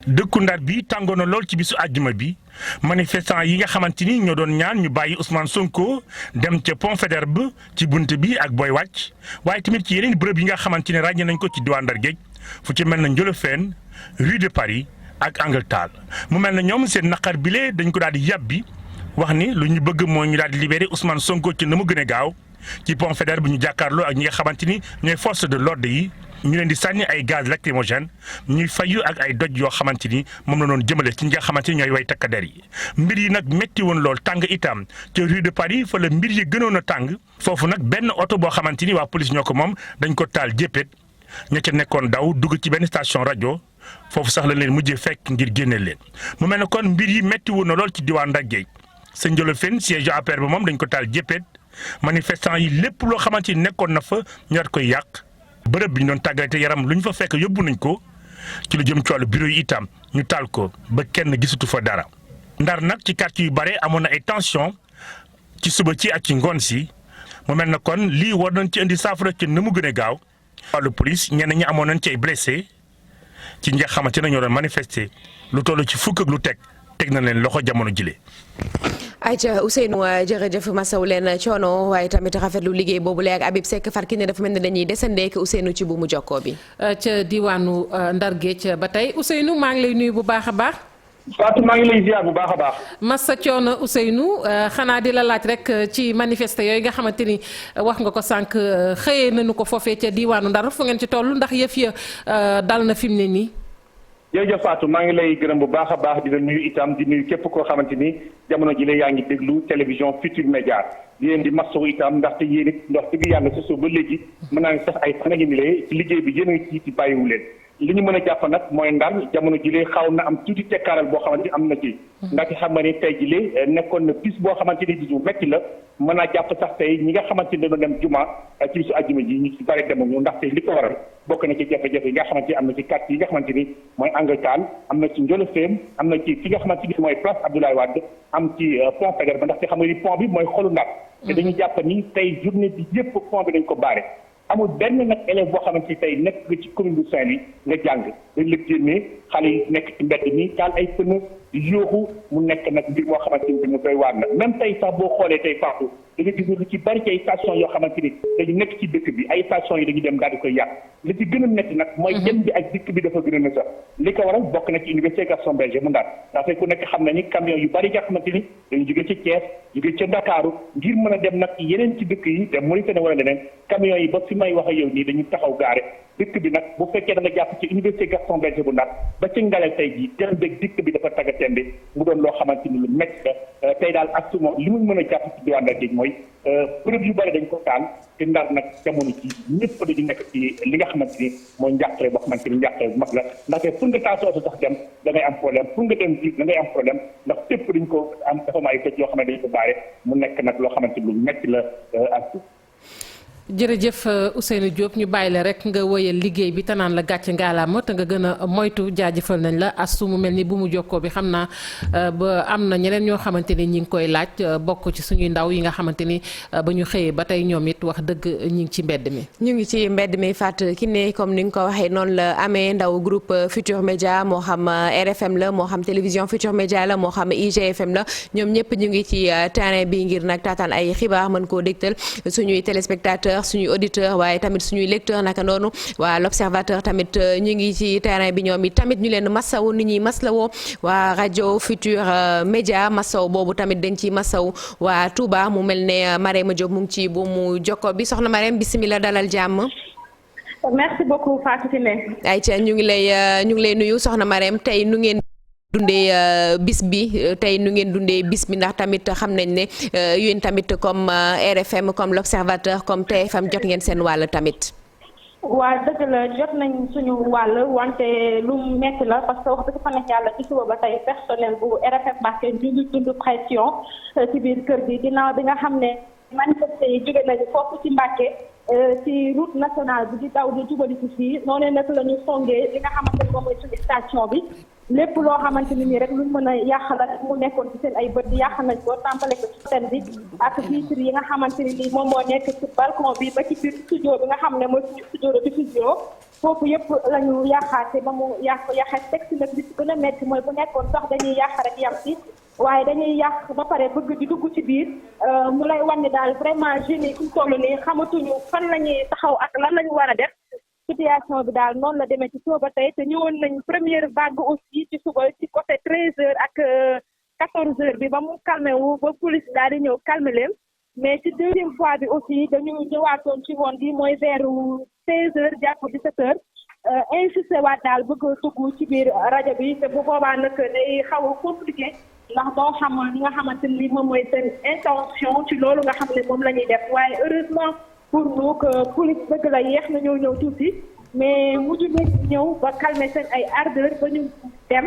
[SPEAKER 8] dëkku Ndar bi tàngoon na lool ci bisu àjjuma bi manifestant yi nga xamante ni ñoo doon ñaan ñu bàyyi Ousmane Sonko dem ca pont Faidherbe ci bunt bi ak booy wàcc waaye tamit ci yeneen bërëb yi nga xamante ne ràññee nañ ko ci diwaan Ndar géej fu ci mel na Ndiolofène rue de Paris ak Angle-Tal mu mel na ñoom seen naqar bile dañ ko daal di yàbbi wax ni lu ñu bëgg mooy ñu daal di libérer Ousmane Sonko ci na mu gën a gaaw ci pont Faidherbe ñu jàkkaarloo ak ñi nga xamante ni ñooy force de l'ordre yi. ñu leen di sànni ay gaz lacrymogène ñuy fayu ak ay doj yoo xamante ni moom la doon jëmale ci ñi nga xamante ni ñooy way takk der yi mbir yi nag métti woon lool tàng itam ca rue de Paris fa la mbir yi gënoon a tàng foofu nag benn oto boo xamante ni waa police ñoo ko moom dañ ko taal jéppét ña ca nekkoon daw dugg ci benn station rajo foofu sax la leen mujjee fekk ngir génne leen mu mel ne kon mbir yi métti woon na lool ci diwaan Ndar Géej sa Ndiolofène siège APR ba moom dañ ko taal jéppét manifestant yi lépp loo xamante ni nekkoon na fa ñu war koy yàq bërëb bi ñu doon tàggatee yaram lu ñu fa fekk yóbbu nañ ko ci lu jëm ci wàllu bureau yi itam ñu taal ko ba kenn gisatu fa dara. Ndar nag ci quartier yu bare amoon na ay tension ci suba ci ak ci ngoon si mu mel na kon lii war nañ ci indi saafara ci na mu gën a gaaw. wàllu police ñenn ñi amoon nañ ci ay blessé ci ñi nga xamante ne ñoo doon manifester lu toll ci fukk ak lu teg na leen loxo jamono jile.
[SPEAKER 1] ayca Ousseynou jërëjëf masawu leen coono waaye tamit rafetlu liggéey boobu léegi Habib Seck farki ne dafa mel ne dañuy desandeek Ousseynou ci buumu jokkoo bi.
[SPEAKER 2] ca diwaanu Ndar Géej ba tey Ousseynou maa ngi lay nuyu bu baax a baax.
[SPEAKER 9] Fatou maa ngi lay ziar bu baax a baax.
[SPEAKER 2] Massa coono Ousseynou xanaa di la laaj rek ci manifester yooyu nga xamante ni wax nga ko sànq xëyee nañu ko foofee ca diwaanu Ndar fu ngeen ci toll ndax yëf ya dal na fi mu ne nii.
[SPEAKER 9] jërëjëf Fatou maa ngi lay gërëm bu baax a baax di la nuyu itam di nuyu képp koo xamante ni jamono ji la yaa ngi déglu télévision Futurs Médias di leen di masawu itam ndaxte yéen it ndox dëgg yàlla sa soo ba léegi mën naa ne sax ay fan a ngi ni lee ci liggéey bi yéen a ngi ci bàyyiwu leen li ñu mën a jàpp nag mooy Ndar jamono jile xaw na am tuuti tekkaaral boo xamante ni am na ci ndaxte xam nga ni tey jile nekkoon na bis boo xamante ni bisu metti la mën naa jàpp sax tey ñi nga xamante ni dañoo dem juma ci bisu àjjuma ji ñu ci bari demuñu ndaxte li ko waral bokk na ci jafe-jafe yi nga xamante ni am na ci quartier yi nga xamante ni mooy Anglican am na ci Ndiolofène am na ci fi nga xamante ni mooy place Abdoulaye Wade am ci pont Faidherbe ba ndaxte xam nga ni pont bi mooy xolu Ndar te dañuy jàpp ni tey journée bi yëpp pont bi dañ ko baare amul benn nag élève boo xamante ni tey nekk nga ci commune bu Saint-Louis nga jàng dañ la génnee xale yi nekk ci mbedd mi taal ay pneu di yóoxu mu nekk nag mbir moo xamante ni mu doy waar na même tey sax boo xoolee tey Fatou da nga gis lu ci bari ci ay station yoo xamante ni dañu nekk ci dëkk bi ay station yi dañuy dem daal di koy yàq li ci gën a métti nag mooy dem bi ak dikk bi dafa gën a na sax li ko waral bokk na ci université Gaston Berger mu Ndar ndax ku nekk xam na ni camion yu bari nga xamante ni dañu jóge ci Thiès jóge ca Ndakaaru ngir mën a dem nag yeneen ci dëkk yi dem Mauritanie wala leneen camion yi ba fi may wax ak yow nii dañu taxaw gaare dëkk bi nag bu fekkee da nga jàpp ci université Gaston Berger bu Ndar ba ci Ngalel tey jii dem beeg dikk bi dafa tagga tembe mu doon loo xamante ni lu métti la tey daal ak suma li mu mën a jàpp ci diwaan Ndar géej mooy bërëb yu bëri dañ ko taal te Ndar nag jamono ci ñëpp dañu nekk ci li nga xamante ni mooy njàqare boo xamante ni njàqare bu mag la ndaxte pour nga taal sa oto sax dem da ngay am problème pour nga dem jiit da ngay am problème ndax fépp dañ ko am dafa am ay tëj yoo xam ne dañ ko baare mu nekk nag loo xamante ni lu métti la ak
[SPEAKER 2] jërëjëf Ousseynou Diop ñu bàyyi la rek nga wëyal liggéey bi te naan la gàcce ngaalaama te nga gën a moytu jaajëfal nañ la asu mu mel ni bu mu jokkoo bi xam naa ba am na ñeneen ñoo xamante ni ñi ngi koy laaj bokk ci suñuy ndaw yi nga xamante ni ba ñu xëyee ba tey ñoom it wax dëgg ñi ngi ci mbedd mi.
[SPEAKER 1] ñu ngi ci mbedd mi Fatou Kiné comme ni nga ko waxee noonu la amee ndaw groupe Futurs Médias moo xam RFM la moo xam télévision Futurs Médias la moo xam IGFM la ñoom ñëpp ñu ngi ci terrain bi ngir nag taataan ay xibaar mën koo dégtal suñuy téléspectateurs suñuy auditeur waaye tamit suñuy lecteur naka noonu waa l'observateur tamit ñu ngi ci terrain bi ñoom it tamit ñu leen masaw ni ñuy maslawoo waa rajo Futurs Médias masaw boobu tamit dañ ci masaw waa Touba mu mel ne Marème Diop mu ngi ci bu mu jokko bi soxna Marème bismillah dalal jàmm.
[SPEAKER 10] merci beaucoup Fatou Kiné.
[SPEAKER 1] ayca ñu ngi lay nuyu soxna Marème tey nu ngeen dundee bis bi tey nu ngeen dundee bis bi ndax tamit xam nañ ne yéen tamit comme RFM comme l'Observateur comme TFM jot ngeen seen wàll tamit.
[SPEAKER 10] waa dëgg la jot nañ suñu wàll wante lu metti la parce que wax dëgg fa nekk yàlla ci suba ba tey personnel bu RFM Mbacké ñu ngi dund pression ci biir kër gi ginnaaw bi nga xam ne manifesté yi jóge nañu foofu ci Mbacké ci route nationale bi di daw di jubali ci fii noonu nag la ñu songee li nga xamante ne moom mooy suñu station bi lépp loo xamante ni nii rek luñ mën a yàq la mu nekkoon ci seen ay bët yàq nañ ko tàmbale ko ci scène bi ak vitre yi nga xamante ni nii moom moo nekk ci balcon bi ba ci biir studio bi nga xam ne mooy suñu studio de diffusion foofu yëpp la ñu yàqaate ba mu yàqee texte nag li ci gën a metti mooy bu nekkoon sax dañuy yàq rek yam ci waaye dañuy yàq ba pare bëgg di dugg ci biir mu lay wan ne daal vraiment jeunes yi fu mu toll nii xamatuñu fan la ñuy taxaw ak lan la ñu war a def situation bi daal noonu la demee ci suba ba tey te ñëwoon nañ première vague aussi ci suba ci côté 13h ak 14h bi ba mu calmé wu ba police daal di ñëw calmé leen mais ci deuxième fois bi aussi dañu ñëwaatoon ci woon bi mooy vers 16h jàpp 17h insisté waat daal bëgg a dugg ci biir rajo bi te bu boobaa nag day xaw a compliqué ndax doo xam li nga xamante ni moom mooy seen intention ci loolu nga xam ne moom la ñuy def waaye heureusement pour nous que police bëgg la yéex na ñëw tuuti mais mujj nañ ñëw ba calmer seen ay ardeur ba ñu dem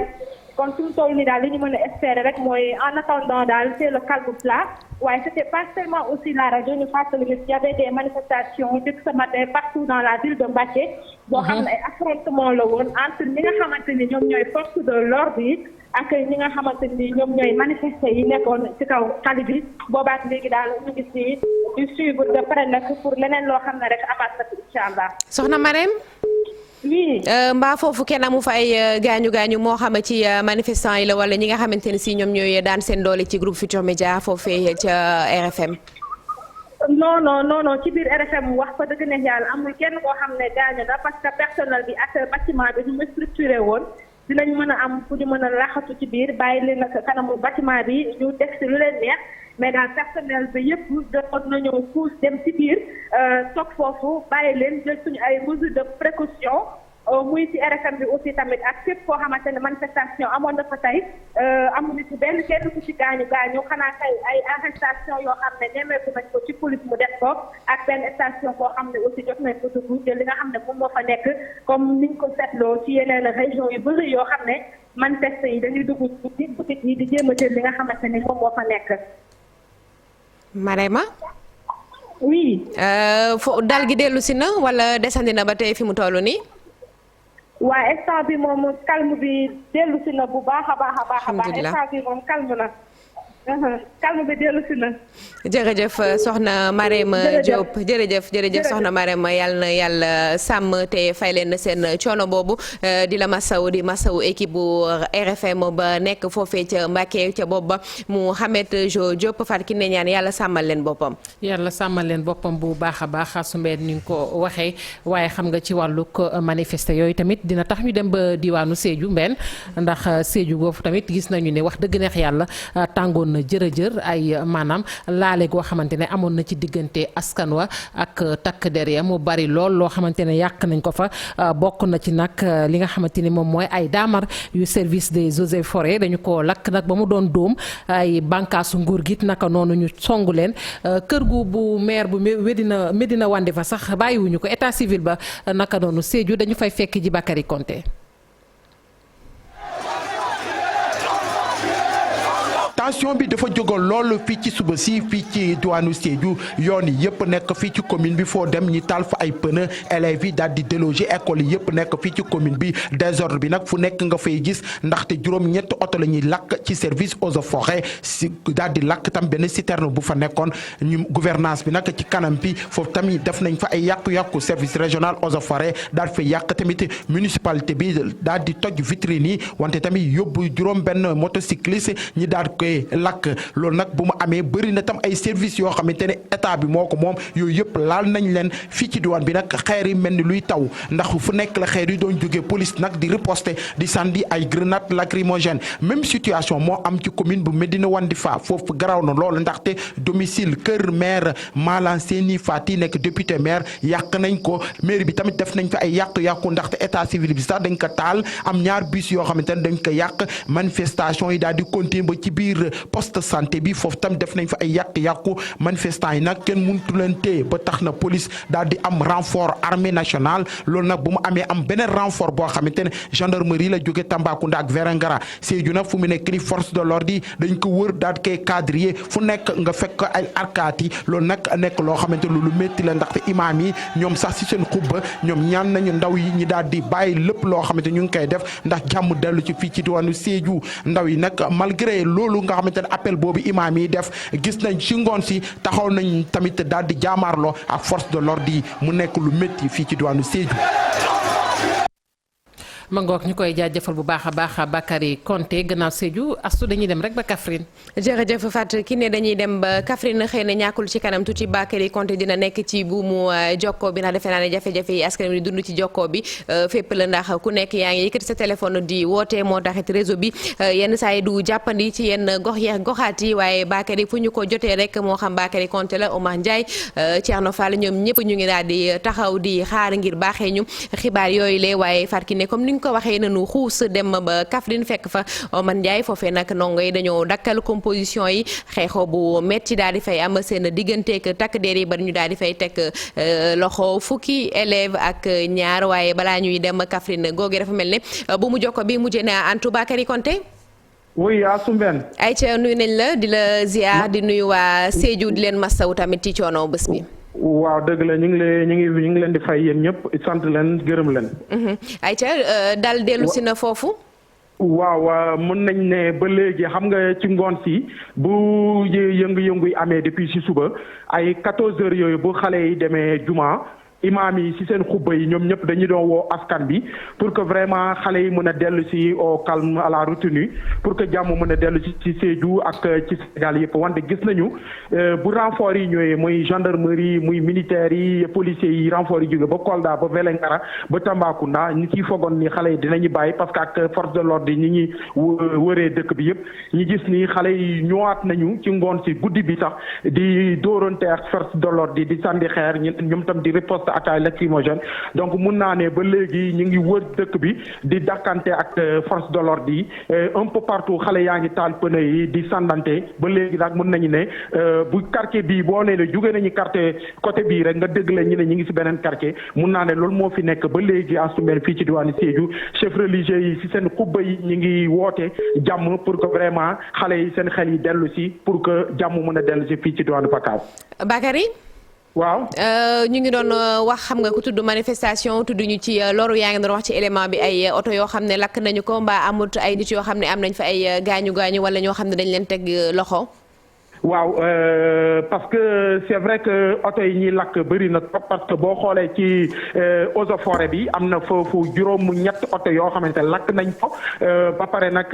[SPEAKER 10] kon suñu toll ni daal li ñu mën a espérer rek mooy en attendant daal c'est le calme plat waaye c'était pas seulement aussi la rajo ñu fàttali ni y avait des manifestations depuis ce matin partout dans la ville de Mbacké boo xam ne ay affrontement la woon entre ñi nga xamante ni ñoom ñooy force de l'ordre yi ak ñi nga xamante ni ñoom ñooy manifester yi nekkoon ci kaw tali bi boobaat léegi daal ñu ngi ci di suivre de près nag pour leneen loo xam ne rek amaat na incha allah.
[SPEAKER 1] soxna Marème.
[SPEAKER 10] oui.
[SPEAKER 1] mbaa foofu kenn amu fa ay gaañu moo xam ci manifestant yi la wala ñi nga xamante ne si ñoom ñooy daan seen doole ci groupe Futurs Médias foofee ca RFM.
[SPEAKER 10] non ci biir RFM wax fa dëgg ne yàlla amul kenn koo xam ne gaañu na parce que personnel bi ak bâtiment bi ñu ma structuré woon dinañ mën a am fu ñu mën a laxatu ci biir bàyyi leen ak kanamu bâtiment bi ñu def si lu leen neex mais daal personnel bi yëpp doon nañoo puus dem ci biir toog foofu bàyyi leen jël suñu ay mesures de précaution muy ci RFM bi aussi tamit ak fépp koo xamante ne manifestation amoon na fa tey amuñu ci benn kenn ku ci gaañu xanaa tey ay arrestation yoo xam ne nemmeeku nañ ko ci police mu def ko ak benn station boo xam ne aussi jot nañ ko dugg te li nga xam ne moom moo fa nekk comme niñ ko seetloo ci yeneen région yu bëri yoo xam ne manifesté yi dañuy dugg ci boutique yi di jéem a jël li nga xamante ne moom moo fa nekk.
[SPEAKER 1] Marema.
[SPEAKER 10] oui.
[SPEAKER 1] dal gi dellu si na wala desandi na ba tey fi mu toll nii.
[SPEAKER 10] waa instant bi moom calme bi dellu si na bu baax a baax a baax a baax instant bi moom calme na calme bi dellu si na.
[SPEAKER 1] jërëjëf soxna Marème Diop jërëjëf soxna Marème yàlla na yàlla sàmm te fay leen seen coono boobu di la masaw di masaw équipe bu RFM ba nekk foofee ca Mbacké ca bopp ba Mouhamed Jo Diop Fatou Kiné ñaan yàlla sàmmal leen boppam.
[SPEAKER 2] yàlla sàmmal leen boppam bu baax a baax su mbeen ni nga ko waxee waaye xam nga ci wàllug manifester yooyu tamit dina tax ñu dem ba diwaanu Sédhiou mbeen ndax Sédhiou boobu tamit gis nañu ne wax dëgg neex yàlla tàngoon na jërëjër ay maanaam laale goo xamante ne amoon na ci diggante askan wa ak takk der ya mu bari lool loo xamante ne yàq nañ ko fa bokk na ci nag li nga xamante ni moom mooy ay daamar yu service des eaux et forêts dañu ko lakk nag ba mu doon dóom ay bànkaasu nguur gi naka noonu ñu songu leen kër gu bu maire bu Medina Wande fa sax bàyyiwuñu ko état civil ba naka noonu Sédhiou dañu fay fekk ji Bakary Konté.
[SPEAKER 11] tension bi dafa jógoon loolu fii ci suba si fii ci diwaanu Sédhiou yoon yi yëpp nekk fii ci commune bi foo dem ñi taal fa ay pneu élèves yi daal di déloger école yi yëpp nekk fii ci commune bi désordre bi nag fu nekk nga fay gis ndaxte juróom-ñett oto la ñuy lakk ci service eaux et forêts si daal di lakk tam benn citerne bu fa nekkoon ñu gouvernance bi nag ci kanam bi foofu tamit def nañ fa ay yàqu-yàqu service régional eaux et forêts daal fay yàq tamit municipalité bi daal di toj vitrine yi wante tamit yóbbu juróom benn motocycliste ñi daal koy lakk loolu nag bu mu amee bëri na tam ay services yoo xamante ne état bi moo ko moom yooyu yëpp laal nañ leen fii ci diwaan bi nag xeer yi mel ni luy taw ndax fu nekk la xeer yi doon jógee police nag di riposter di sànni ay grenades lacrymogènes même situation moo am ci commune bu Medina Wandifa foofu garaaw na loolu ndaxte domicile kër maire Malang Seni Fati nekk député maire yàq nañ ko maire bi tamit def nañ fa ay yàqu-yàqu ndaxte état civil bi sax dañ ko taal am ñaar bus yoo xamante ne dañ ko yàq manifestation yi daal di continuer ba ci biir poste santé bi foofu tam def nañ fa ay yàq-yàqu manifestant yi nag kenn mënutu leen téye ba tax na police daal di am renfort armée nationale loolu nag bu mu amee am beneen renfort boo xamante ne gendarmerie la jóge Tambacounda ak Vélingara Sédhiou nag fu mu nekk ni force de l'ordre yi dañ ko wër daal di koy quadriller fu nekk nga fekk ay arkaat yi loolu nag nekk loo xamante lu métti la ndaxte imaam yi ñoom sax si seen xutba ñoom ñaan nañu ndaw yi ñi daal di bàyyi lépp loo xamante ñu ngi koy def ndax jàmm dellu ci fii ci diwaanu Sédhiou ndaw yi nag malgré loolu nga xamante ne appel boobu imaam yi def gis nañ ci ngoon si taxaw nañ tamit daal di jaamaarloo ak force de l'ordre yi mu nekk lu métti fii ci diwaanu Sédhiou.
[SPEAKER 2] ma ngoog ñu koy jaajëfal bu baax a baax Bakary Konté gannaaw Sédhiou astu dañuy dem rek ba Kaffrine.
[SPEAKER 1] jërëjëf Fatou Kiné dañuy dem ba Kaffrine xëy na ñàkkul ci kanam tuuti Bakary Konté dina nekk ci buumu jokkoo bi ndax defe naa ne jafe-jafe yi askan wi dund ci jokkoo bi fépp la ndax ku nekk yaa ngi yëkkati sa téléphone di woote moo taxit réseau bi yenn saa yi du jàppandi ci yenn goxaat yi waaye Bakary fu ñu ko jotee rek moo xam Bakary Konté la Omar Ndiaye Thierno Fall ñoom ñëpp ñu ngi daal di taxaw di xaar ngir baaxee ñu xibaar yooyu lee waaye Fatou Kiné comme ni ko waxee nañu xuus dem ba Kaffrine fekk fa Omar Ndiaye foofee nag ndongo yi dañoo dakkal composition yi xeexoo bu metti daal di fay am seen digganteeg takk der yi ba ñu daal di fay teg loxo fukki élève ak ñaar waaye balaa ñuy dem Kaffrine googu dafa mel ne bu mu jokko bi mujjee na Antou Bakary Konté.
[SPEAKER 3] oui Assoumben.
[SPEAKER 1] ayca nuyu nañ la di la ziar di nuyu waa Sédhiou di leen masawu tamit ci coono bés bi.
[SPEAKER 3] waaw dëgg la ñu ngi leen di fay yéen ñëpp sant leen gërëm leen.
[SPEAKER 1] ayca dal dellu si na foofu.
[SPEAKER 3] waaw mën nañ ne ba léegi xam nga ci ngoon si bu yëngu-yëngu yi amee depuis si suba ay 14 heures yooyu bu xale yi demee juma imaam yi ci seen xubba yi ñoom ñëpp dañu doon woo askan bi pour que vraiment xale yi mën a dellu ci au calme à la retenue pour que jàmm mën a dellu ci Sédhiou ak ci Sénégal yëpp wante gis nañu bu renfort yi ñëwee muy gendarmerie muy militaires yi policiers yi renfort yi jóge ba Kolda ba Vélingara ba Tambacounda ñi ciy fogoon ni xale yi dinañu bàyyi parce que ak force de l'ordre yi ñi ñuy wëree dëkk bi yëpp ñi gis ni xale yi ñëwaat nañu ci ngoon si guddi bi sax di dóorante ak force de l'ordre di sànni xeer ñoom tam di riposte ak ay lacrymogène donc mun naa ne ba léegi ñu ngi wër dëkk bi di dakkante ak force de l'ordre yi un peu partout xale yaa ngi taal pneu yi di sàndante ba léegi nag mun nañu ne bu quartier bii boo nee la jóge nañu quartier côté bii rek nga dégg la ñu ne ñu ngi si beneen quartier mun naa ne loolu moo fi nekk ba léegi asumeen fii ci diwaanu Sédhiou chef religieux yi si seen xubba yi ñu ngi woote jàmm pour que vraiment xale yi seen xel yi dellu si pour que jàmm mën a dellu si fii ci diwaanu Pakaaw.
[SPEAKER 1] Bakary.
[SPEAKER 3] waaw
[SPEAKER 1] ñu ngi doon wax xam nga ku tudd manifestation tudd ñu ci loru yaa ngi doon wax ci élément bi ay oto yoo xam ne lakk nañu ko mbaa amut ay nit yoo xam ne am nañ fa ay gaañu wala ñoo xam ne dañ leen teg loxo.
[SPEAKER 3] waaw parce que c'est vrai que oto yi ñuy lakk bëri na trop parce que boo xoolee ci eaux et forêt bi am na foofu juróom-ñett oto yoo xamante ne lakk nañ ko ba pare nag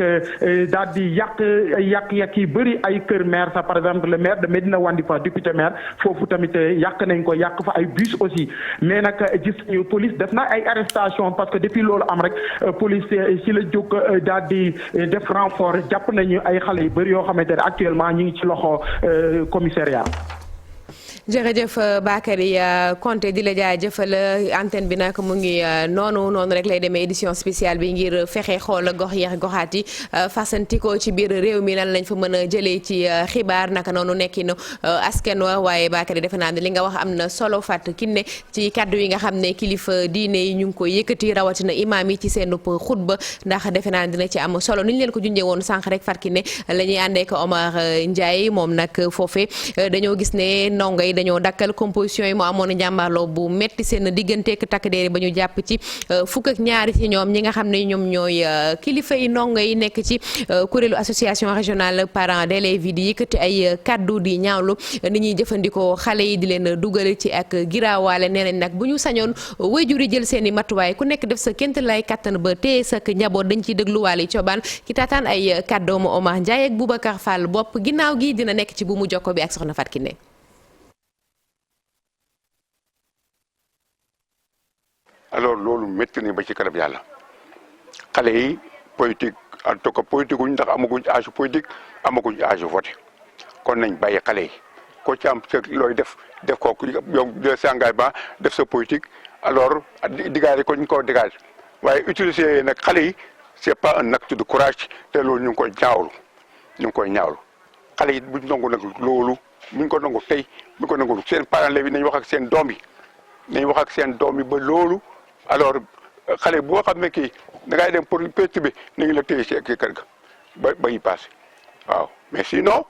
[SPEAKER 3] daal di yàq yi bëri ay kër maire sax par exemple le maire de Médina Wandifa député maire foofu tamit yàq nañ ko yàq fa ay bus aussi mais nag gis nañu police def na ay arrestation parce que depuis loolu am rek police ci la jóg daal di def renfort jàpp nañu ay xale yu bëri yoo xamante ne actuellement ñu ngi ci loxo commissariat.
[SPEAKER 1] jërëjëf Bakary Konté di la jaajëfal antenne bi nag mu ngi noonu rek lay demee édition spéciale bi ngir fexe xool gox yeex goxaat yi fasantikoo ci biir réew mi lan lañ fa mën a jëlee ci xibaar naka noonu nekkinu askan wa waaye Bakary defe naa ne li nga wax am na solo Fatou Kiné ci kaddu yi nga xam ne kilifa diine yi ñu ngi koy yëkkati rawatina imaam yi ci seen xutba ndax defe naa ne dina ci am solo ni ñu leen ko junjee woon sànq rek Fatou Kiné la ñuy àndee ko Omar Ndiaye moom nag foofee dañoo gis ne ndongo yi dañoo dakkal composition yi mu amoon njàmbaarloo bu metti seen digganteek takk der ba ñu jàpp ci fukk ak ñaari ci ñoom ñi nga xam ne ñoom ñooy kilifa yi ndongo yi nekk ci kuréelu association régionale parents d'élèves yi di yëkkati ay kaddu di ñaawlu ni ñuy jëfandikoo xale yi di leen dugal ci ak giraawaale nee nañ nag bu ñu sañoon waajur yi jël seen i matuwaay ku nekk def sa ként lay kattan ba téye sa njaboot dañ ciy dégluwaale cobaan ki taataan ay kaddoomu Omar Ndiaye ak Boubacar Fall bopp ginnaaw gi dina nekk ci bu mu jokko bi ak soxna Fatou Kiné.
[SPEAKER 12] alors loolu métti ni ba ci kanam yàlla xale yi politique en tout cas politique wuñ ndax amaguñ âge politique amaguñ âge voté kon nañ bàyyi xale yi ko ci am looy def ko yow de sa engagement def sa politique alors digaale ko ñu ko digaale waaye utiliser nag xale yi c'est pas un acte de courage te loolu ñu ngi koy ñaawlu xale yi buñ nangu nag loolu buñ ko nangu tey buñ ko nangu seen parents bi nañ wax ak seen doom yi ba loolu alors xale boo xam ne kii da ngay dem pour perturber ni ngi la téye ci kër ga ba yi passé waaw mais sinon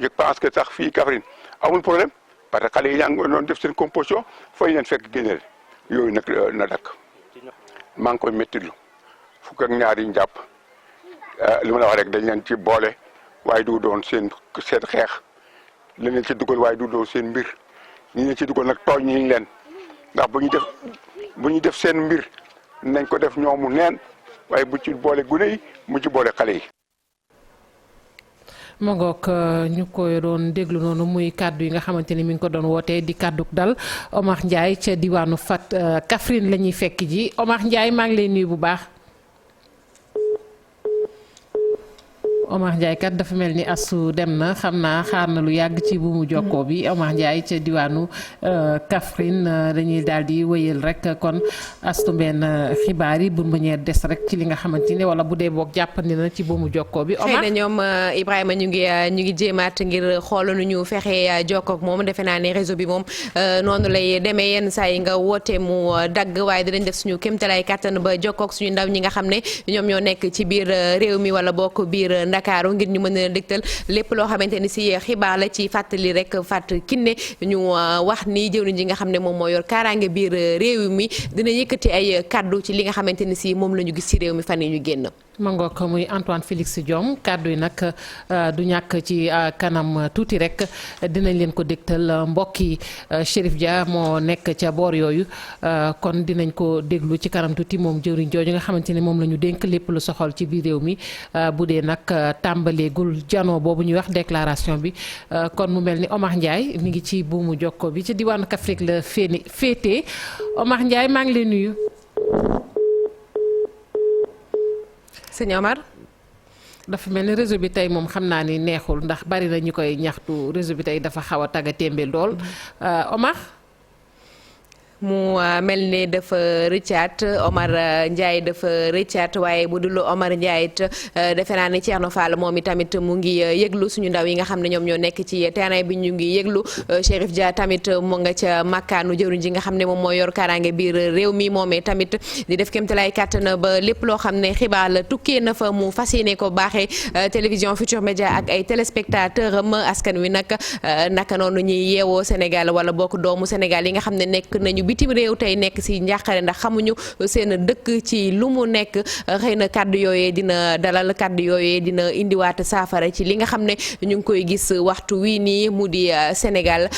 [SPEAKER 12] je pense que sax fii Kaffrine amul problème parce que xale yi yaa ngi doon def seen composition fooy leen fekk génneel yooyu nag na dakk maa ngi koy méttitlu fukk ak ñaar yi ñu jàpp li ma la wax rek dañ leen ci boole waaye du doon seen xeex lañ leen ci dugal waaye du doon seen mbir ñi leen ci dugal nag tooñ ñi leen ndax bu ñu def seen mbir nañ ko def ñoomu neen waaye bu ci boole gune yi mu ci boole xale yi.
[SPEAKER 2] ma ngoog ñu koy doon déglu noonu muy kàddu yi nga xamante ni mi ngi ko doon wootee di kàdduk dal Omar Ndiaye ca diwaanu Kaffrine la ñuy fekk ji Omar Ndiaye maa ngi lay nuyu bu baax. Omar Ndiaye kat dafa mel ni asu dem na xam naa xaar na lu yàgg ci bu mu jokkoo bi Omar Ndiaye ca diwaanu Kaffrine dañuy daal di wëyal rek kon astu benn xibaar yi bu mënee des rek ci li nga xamante ne wala bu dee boog jàppandi na ci bu mu jokkoo bi. Omar
[SPEAKER 1] xëy na ñoom Ibrahima ñu ngi jéemaat ngir xool nu ñu fexe jokkoo ak moom defe naa ne réseau bi moom noonu lay demee yenn saa yi nga woote mu dagg waaye dinañ def suñu kéemtalaay kàttan ba jokkoo ak suñu ndaw ñi nga xam ne ñoom ñoo nekk ci biir réew mi wala bokk biir Ndakaaru ngir ñu mën a dégtal lépp loo xamante ni si xibaar la ci fàttali rek Fatou Kiné ñu wax ni jëwriñ ji nga xam ne moom moo yor kaaraange biir réew mi dina yëkkati ay kaddu ci li nga xamante ni si moom la ñu gis ci réew mi fan yi ñu génn.
[SPEAKER 2] ma ngoog ko muy Antoine Félix Diome kàddu yi nag du ñàkk ci kanam tuuti rek dinañ leen ko dégtal mbokk yi Chérif Dia moo nekk ca boor yooyu kon dinañ ko déglu ci kanam tuuti moom jëwriñ jooju nga xamante ne moom la ñu dénk lépp lu soxal ci biir réew mi bu dee nag tàmbaleegul janoo boobu ñuy wax déclaration bi kon mu mel ni Omar Ndiaye mi ngi ci buumu jokko bi ci diwaanu Kaffrine la féetee Omar Ndiaye maa ngi lay nuyu.
[SPEAKER 1] sëñ Omar.
[SPEAKER 2] dafa mel ni réseau bi tey moom xam naa ni neexul ndax bari na ñu koy ñaxtu réseau bi tey dafa xaw a tagga témbe lool Omar.
[SPEAKER 1] mu mel ni dafa rëccaat Omar Ndiaye dafa rëccaat waaye bu dul Omar Ndiaye it defe naa ne Thierno Fall moom itamit mu ngi yëglu suñu ndaw yi nga xam ne ñoom ñoo nekk ci terrain bi ñu ngi yëglu Chérif Dia tamit mu nga ca makkaanu jëruñ ji nga xam ne moom moo yor kaaraange biir réew mi moomee tamit di def kéemtalaay kàttan ba lépp loo xam ne xibaar la tukkee na fa mu fas yéene ko baaxee télévision Futurs Médias ak ay téléspectateurs am askan wi nag naka noonu ñuy yeewoo Sénégal wala bokk doomu Sénégal yi nga xam ne nekk nañu bitim réew tey nekk ci njàqare ndax xamuñu seen dëkk ci lu mu nekk xëy na kàddu yooyee dina dalal kàddu yooyee dina indiwaat saafara ci li nga xam ne ñu ngi koy gis waxtu wii nii mu di Sénégal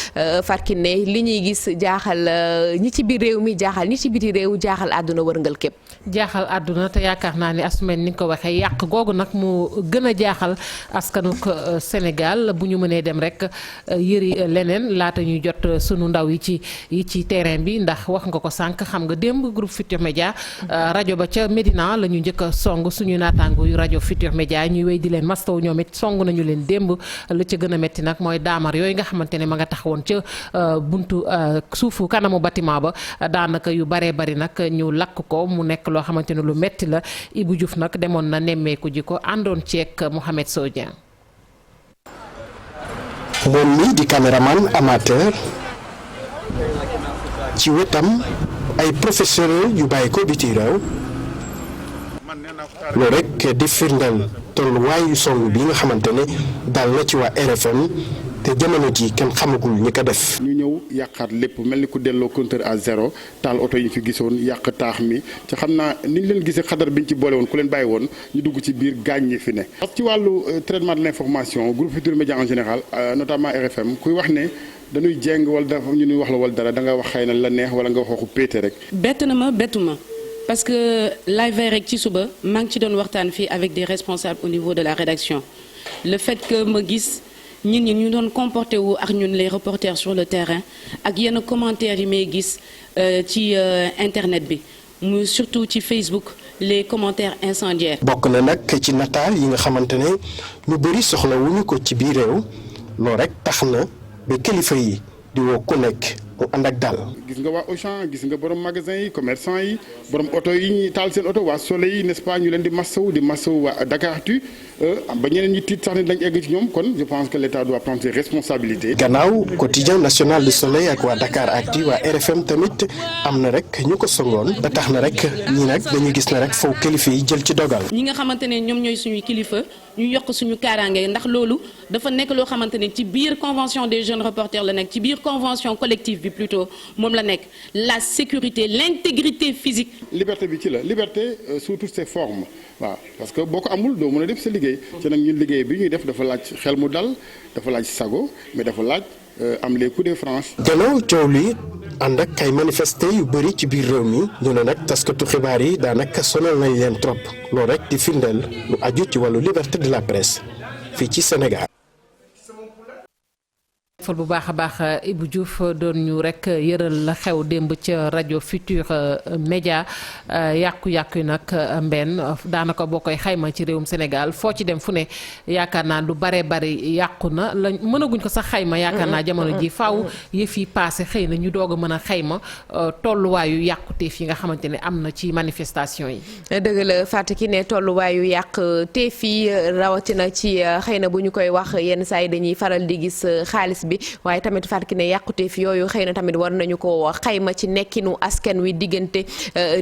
[SPEAKER 1] farkine li ñuy gis jaaxal ñi ci biir réew mi jaaxal ñi ci biti réew jaaxal àdduna wërngal képp.
[SPEAKER 2] jaaxal àdduna te yaakaar naa ni asumeen ni nga ko waxee yàq googu nag mu gën a jaaxal askanuk Sénégal bu ñu mënee dem rek yëri leneen laata ñuy jot sunu ndaw yi ci terrain bi ndax wax nga ko sànq xam nga démb groupe Futurs Médias rajo ba ca Médina la ñu njëkk a song suñu naataango yu rajo Futurs Médias ñuy wéy di leen mastaw ñoom it song nañu leen démb la ca gën a métti nag mooy daamar yooyu nga xamante ne ma nga taxawoon ca buntu suufu kanamu bâtiment ba daanaka yu baree bari nag ñu lakk ko mu nekk loo xamante ne lu métti la Ibou Diouf nag demoon na nemmeeku ji ko àndoon ceek Mouhamed Sow Dieng.
[SPEAKER 13] moom mi di caméraman amateur ci wetam ay professeur yu bàyyi ko biti réew loolu rek di firndeel tolluwaayu song bi nga xamante ne dal na ci waa RFM te jamono ji kenn xamagul ñi ko def.
[SPEAKER 14] ñu ñëw yàqaat lépp mel ni ku delloo compteur à zéro taal oto yi fi gisoon yàq taax mi ci xam naa ni ñu leen gisee xadar bi ñu ci boole woon ku leen bàyyi woon ñu dugg ci biir gaañ ñi fi ne. parce que ci wàllu traitement de l'information groupe Futurs Médias en général notamment RFM kuy wax ne. dañuy jeng wala dafa ñu ñuy wax la wala dara da nga wax xëy na la neex wala nga wax waxu péete rek.
[SPEAKER 15] bett na ma bettu ma parce que live veille rek ci suba maa ngi ci doon waxtaan fii avec des responsables au niveau de la rédaction le fait que ma gis ñun ñi ñu doon comporté wu ak ñun les reporters sur le terrain ak yenn commentaires yi may gis ci internet bi mu surtout ci Facebook les commentaires incendiaires.
[SPEAKER 13] bokk na nag ci nataal yi nga xamante ne ñu bëri soxlawuñu ko ci biir réew loolu rek tax na. ba kilifa yi di woo ku nekk mu ànd ak dal.
[SPEAKER 14] gis nga waa Auchan gis nga borom magasin yi commerçant yi borom oto yi ñuy taal seen oto waa Soleil yi n'est-ce pas ñu leen di massawu waa Dakaractu ba ñeneen ñi tiit sax ne dañ egg ci ñoom kon je pense que l'État doit prendre ses responsabilités.
[SPEAKER 13] gannaaw quotidien national du Soleil ak waa Dakaractu waa RFM tamit am na rek ñu ko songoon ba tax na rek ñi nag dañuy gis na rek faw kilifa yi jël ci dogal.
[SPEAKER 15] ñi nga xamante ne ñoom ñooy suñuy kilifa ñu yokk suñu kaaraange ndax loolu dafa nekk loo xamante ne ci biir convention des jeunes reporters la nekk ci biir convention collective bi plutôt moom la nekk la sécurité l'intégrité physique.
[SPEAKER 14] liberté bi ci la liberté sous toutes ses formes waaw parce que boo ko amul doo mën a def sa liggéey. ci nag ñun liggéey bi ñuy def dafa laaj xel mu dal dafa laaj sago mais dafa laaj am les coups de franche.
[SPEAKER 13] gannaaw coow li ànd ak ay manifesté yu bëri ci biir réew mi ñu ne nag taskatu xibaar yi daanaka sonal nañ leen trop loolu rek di firndeel lu aju ci wàllu liberté de la presse fii ci Sénégal.
[SPEAKER 2] fol bu baax a baax Ibou Diouf doon ñu rek yëral la xew démb ca rajo Futurs Médias yàqu-yàqu yi nag mbenn daanaka boo koy xayma ci réewum Sénégal foo ci dem fu ne yaakaar naa lu bare bari yàqu na la mënaguñ ko sax xayma yaakaar naa jamono ji faaw yëf yi passé xëy na ñu doog a mën a xayma tolluwaayu yàquteef yi nga xamante ne am na ci manifestation yi.
[SPEAKER 1] dëgg la Fatou ki ne tolluwaayu yàquteef yi rawatina ci xëy na bu ñu koy wax yenn saa yi dañuy faral di gis xaalis bi waaye tamit fàttali ne yàquteef yooyu xëy na tamit war nañu ko xayma ci nekkinu askan wi diggante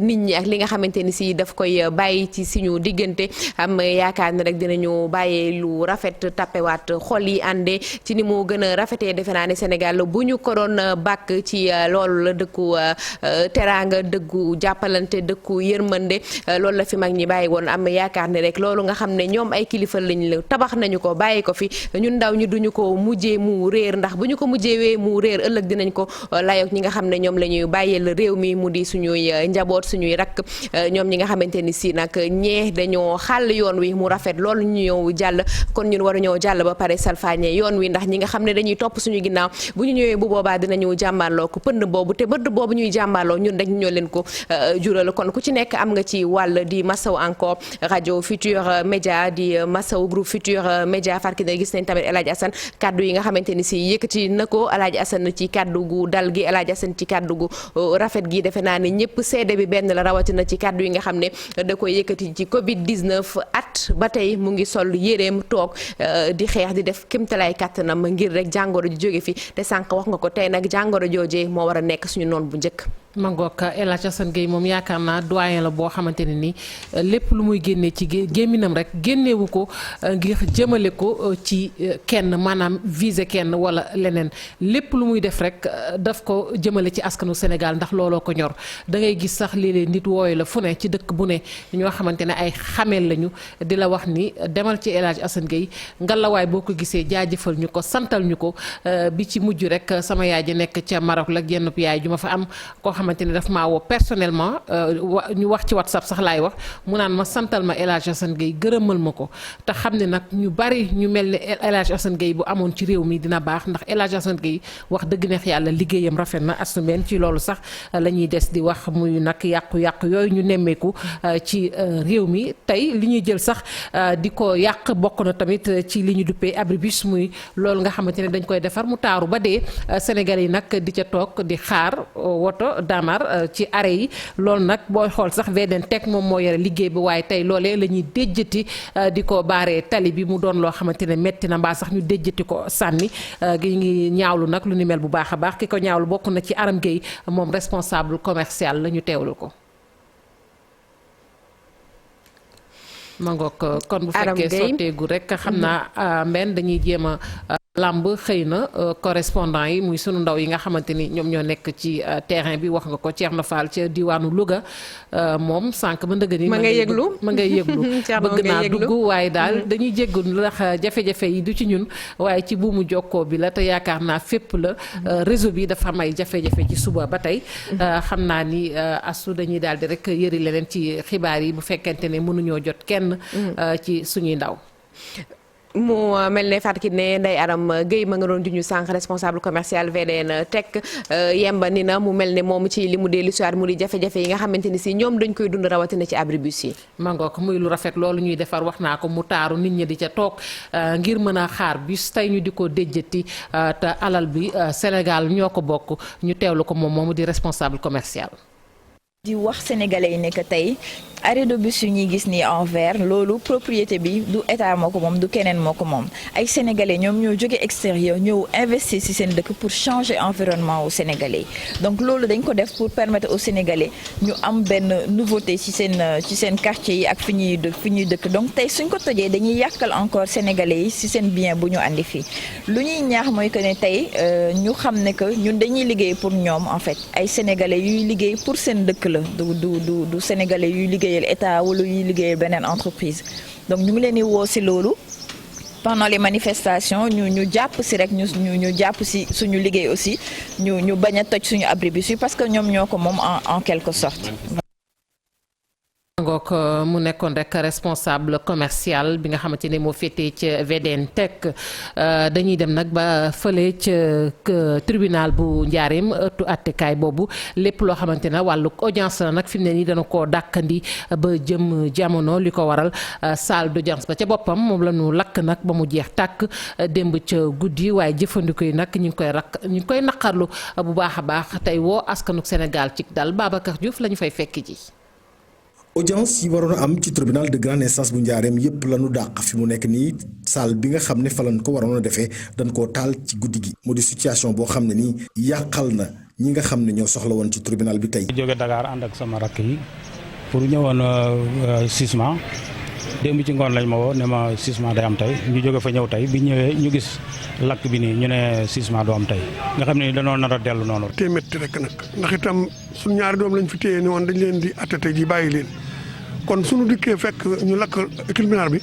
[SPEAKER 1] nit ñi ak li nga xamante ni si daf koy bàyyi ci suñu diggante am yaakaar ne rek dinañu bàyyee lu rafet tappewaat xol yi àndee ci ni mu gën a rafetee defe naa ne Sénégal bu ñu ko doon bàkk ci loolu la dëkku teraanga dëggu jàppalante dëkku yërmande loolu la fi mag ñi bàyyi woon am yaakaar ne rek loolu nga xam ne ñoom ay kilifa lañ la tabax nañu ko bàyyi ko fi ñun ndaw ñi duñu ko mujjee mu réer ndax bu ñu ko mujjee mu réer ëllëg dinañ ko layoog ñi nga xam ne ñoom la ñuy bàyyeel réew mi mu di suñuy njaboot suñuy rakk ñoom ñi nga xamante ni si nag ñee dañoo xàll yoon wi mu rafet loolu ñu ñëw jàll kon ñun waru ñëw jàll ba pare salfaañe yoon wi ndax ñi nga xam ne dañuy topp suñu ginnaaw bu ñu ñëwee bu boobaa dinañu jàmbaarloo ko pënd boobu te bëdd boobu ñuy jàmbaarloo ñun rek ñoo leen ko jural kon ku ci nekk am nga ci wàll di masaw encore rajo Futur Média di masaw groupe Futur Média farki na gis nañ tamit El Hadj Assane kaddu yi nga xamante ni si yëkkati na ko El Hadj Assane ci kaddu gu dal gi El Hadj Assane ci kaddu gu rafet gi defe naa ne ñëpp seede bi benn la rawatina ci kaddu yi nga xam ne da koy yëkkati ci Covid 19 at ba tey mu ngi sol yéreem toog di xeex di def kéemtalaay kàttanam ngir rek jàngoro ji jóge fi te sànq wax nga ko tey nag jàngoro joojee moo war a nekk suñu noon bu njëkk.
[SPEAKER 2] Mangook El Hadj Assane Gueye moom yaakaar naa doyen la boo xamante ne ni lépp lu muy génnee ci gémminam rek génneewu ko ngir jëmale ko ci kenn maanaam viser kenn wala leneen lépp lu muy def rek daf ko jëmale ci askanu Sénégal ndax looloo ko ñor da ngay gis sax léeg-léeg nit wooyu la fu ne ci dëkk bu ne ñoo xamante ne ay xameel lañu di la wax ni demal ci El Hadj Assane Gueye ngalawaay boo ko gisee jaajëfal ñu ko santal ñu ko bi ci mujj rek sama yaay ji nekk ca Maroc la jenn yaay ju ma fa am koo xamante ne daf maa woo personnellement ñu wax ci WhatsApp sax laay wax mu naan ma santal ma El Hadj Assane Gueye gërëmal ma ko te xam ne nag ñu bari ñu mel ne El Hadj Assane Gueye bu amoon ci réew mi dina baax ndax El Hadj Assane Gueye wax dëgg neex yàlla liggéeyam rafet na asumeen ci loolu sax la ñuy des di wax muy nag yàqu-yàqu yooyu ñu nemmeeku ci réew mi tey li ñuy jël sax di ko yàq bokk na tamit ci li ñu duppee abribus muy loolu nga xamante ne dañ koy defar mu taaru ba dee Sénégal yi nag di ca toog di xaar woto damar ci arrêt yi loolu nag booy xool sax VDN Tech moom moo yore liggéey bi waaye tey loolee la ñuy déjjati di ko baaree tali bi mu doon loo xamante ne metti na mbaa sax ñu déjjati ko sànni gi ngi ñaawlu nag lu ni mel bu baax a baax ki ko ñaawlu bokk na ci Aram Gueye moom responsable commercial la ñu teewlu ko. mangook kon bu fekkee sotteegu rek xam naa mbenn dañuy jéem a làmb xëy na correspondant yi muy sunu ndaw yi nga xamante ni ñoom ñoo nekk ci terrain bi wax nga ko Thierno Fall ca diwaanu Louga moom sànq ba ndëgg ni ma ngay yëglu bëgg naa dugg waaye daal dañuy jéggu ndax jafe-jafe yi du ci ñun waaye ci buumu jokkoo bi la te yaakaar naa fépp la réseau bi dafa may jafe-jafe ci suba ba tey xam naa ni asu dañuy daal di rek yëri leneen ci xibaar yi bu fekkente ne mënuñoo jot kenn ci suñuy ndaw.
[SPEAKER 1] mu mel ne Fatou Kiné Ndeye Aram Gueye ma nga doon di ñu sànq responsable commercial VDN Tech yemba ni na mu mel ne moom ci li mu dee l'histoire mu di jafe-jafe yi nga xamante ni si ñoom dañ koy dund rawatina ci abribus yi.
[SPEAKER 2] mangook muy lu rafet loolu ñuy defar wax naa ko mu taaru nit ñi di ca toog ngir mën a xaar bis tey ñu di ko déjjati te alal bi Sénégal ñoo ko bokk ñu teewlu ko moom moomu di responsable commercial.
[SPEAKER 16] di wax sénégalais yi ne que tey arrêt de bus yu ñuy gis nii en vert loolu propriété bi du état moo ko moom du keneen moo ko moom ay sénégalais ñoom ñoo jóge extérieur ñëw investir ci seen dëkk pour changer environnement aux sénégalais donc loolu dañ ko def pour permettre aux sénégalais ñu am benn nouveauté ci seen quartier yi ak fi ñuy dëkk donc tey suñ ko tojee dañuy yàqal encore sénégalais yi ci seen bien bu ñu andi fii lu ñuy ñaax mooy que ne tey ñu xam ne que ñun dañuy liggéey pour ñoom en fait ay sénégalais yuy liggéey pour seen dëkk la du sénégalais yuy liggéeyal état wala yuy liggéeyal beneen entreprise donc ñu ngi leen di woo ci loolu pendant les manifestations ñu jàpp ci rek ñu jàpp ci suñu liggéey aussi ñu bañ a toj suñu abribus yi parce que ñoom ñoo ko moom en quelque sorte.
[SPEAKER 2] ngook mu nekkoon rek responsable commercial bi nga xamante ne moo féetee ca VDN Tech dañuy dem nag ba fële ca tribunal bu Njaareem ëttu attekaay boobu lépp loo xamante ne wàllu audience la nag fi mu ne nii dana koo dàkkandi ba jëm jamono li ko waral salle d'audience ba ca boppam moom la ñu lakk nag ba mu jeex tàkk démb ca guddi waaye jëfandiku yi nag ñu ngi koy naqarlu bu baax a baax tey woo askanuk Sénégal ci dal Babacar Diouf la ñu fay fekk ji.
[SPEAKER 17] audience yi waroon a am ci tribunal de grande instance bu Njaareem yépp lañu dàq fi mu nekk nii salle bi nga xam ne fa lañ ko waroon a defee dañ koo taal ci guddi gi mu di situation boo xam ne nii yàqal na ñi nga xam ne ñoo soxla woon ci tribunal bi tey.
[SPEAKER 18] jóge Dakar ànd ak sama rakk yi pour ñëwoon sisma démb ci ngoon lañ ma woo ne ma sisma day am tey ñu jóge fa ñëw tey bi ñëwee ñu gis lakk bi nii ñu ne sisma du am tey nga xam ne dañoo nar a dellu noonu.
[SPEAKER 19] te métti rek nag ndax itam suñu ñaari doom lañ fi téye ni woon dañ leen di atte ji bàyyi leen kon suñu dikkee fekk ñu lakk tribunal bi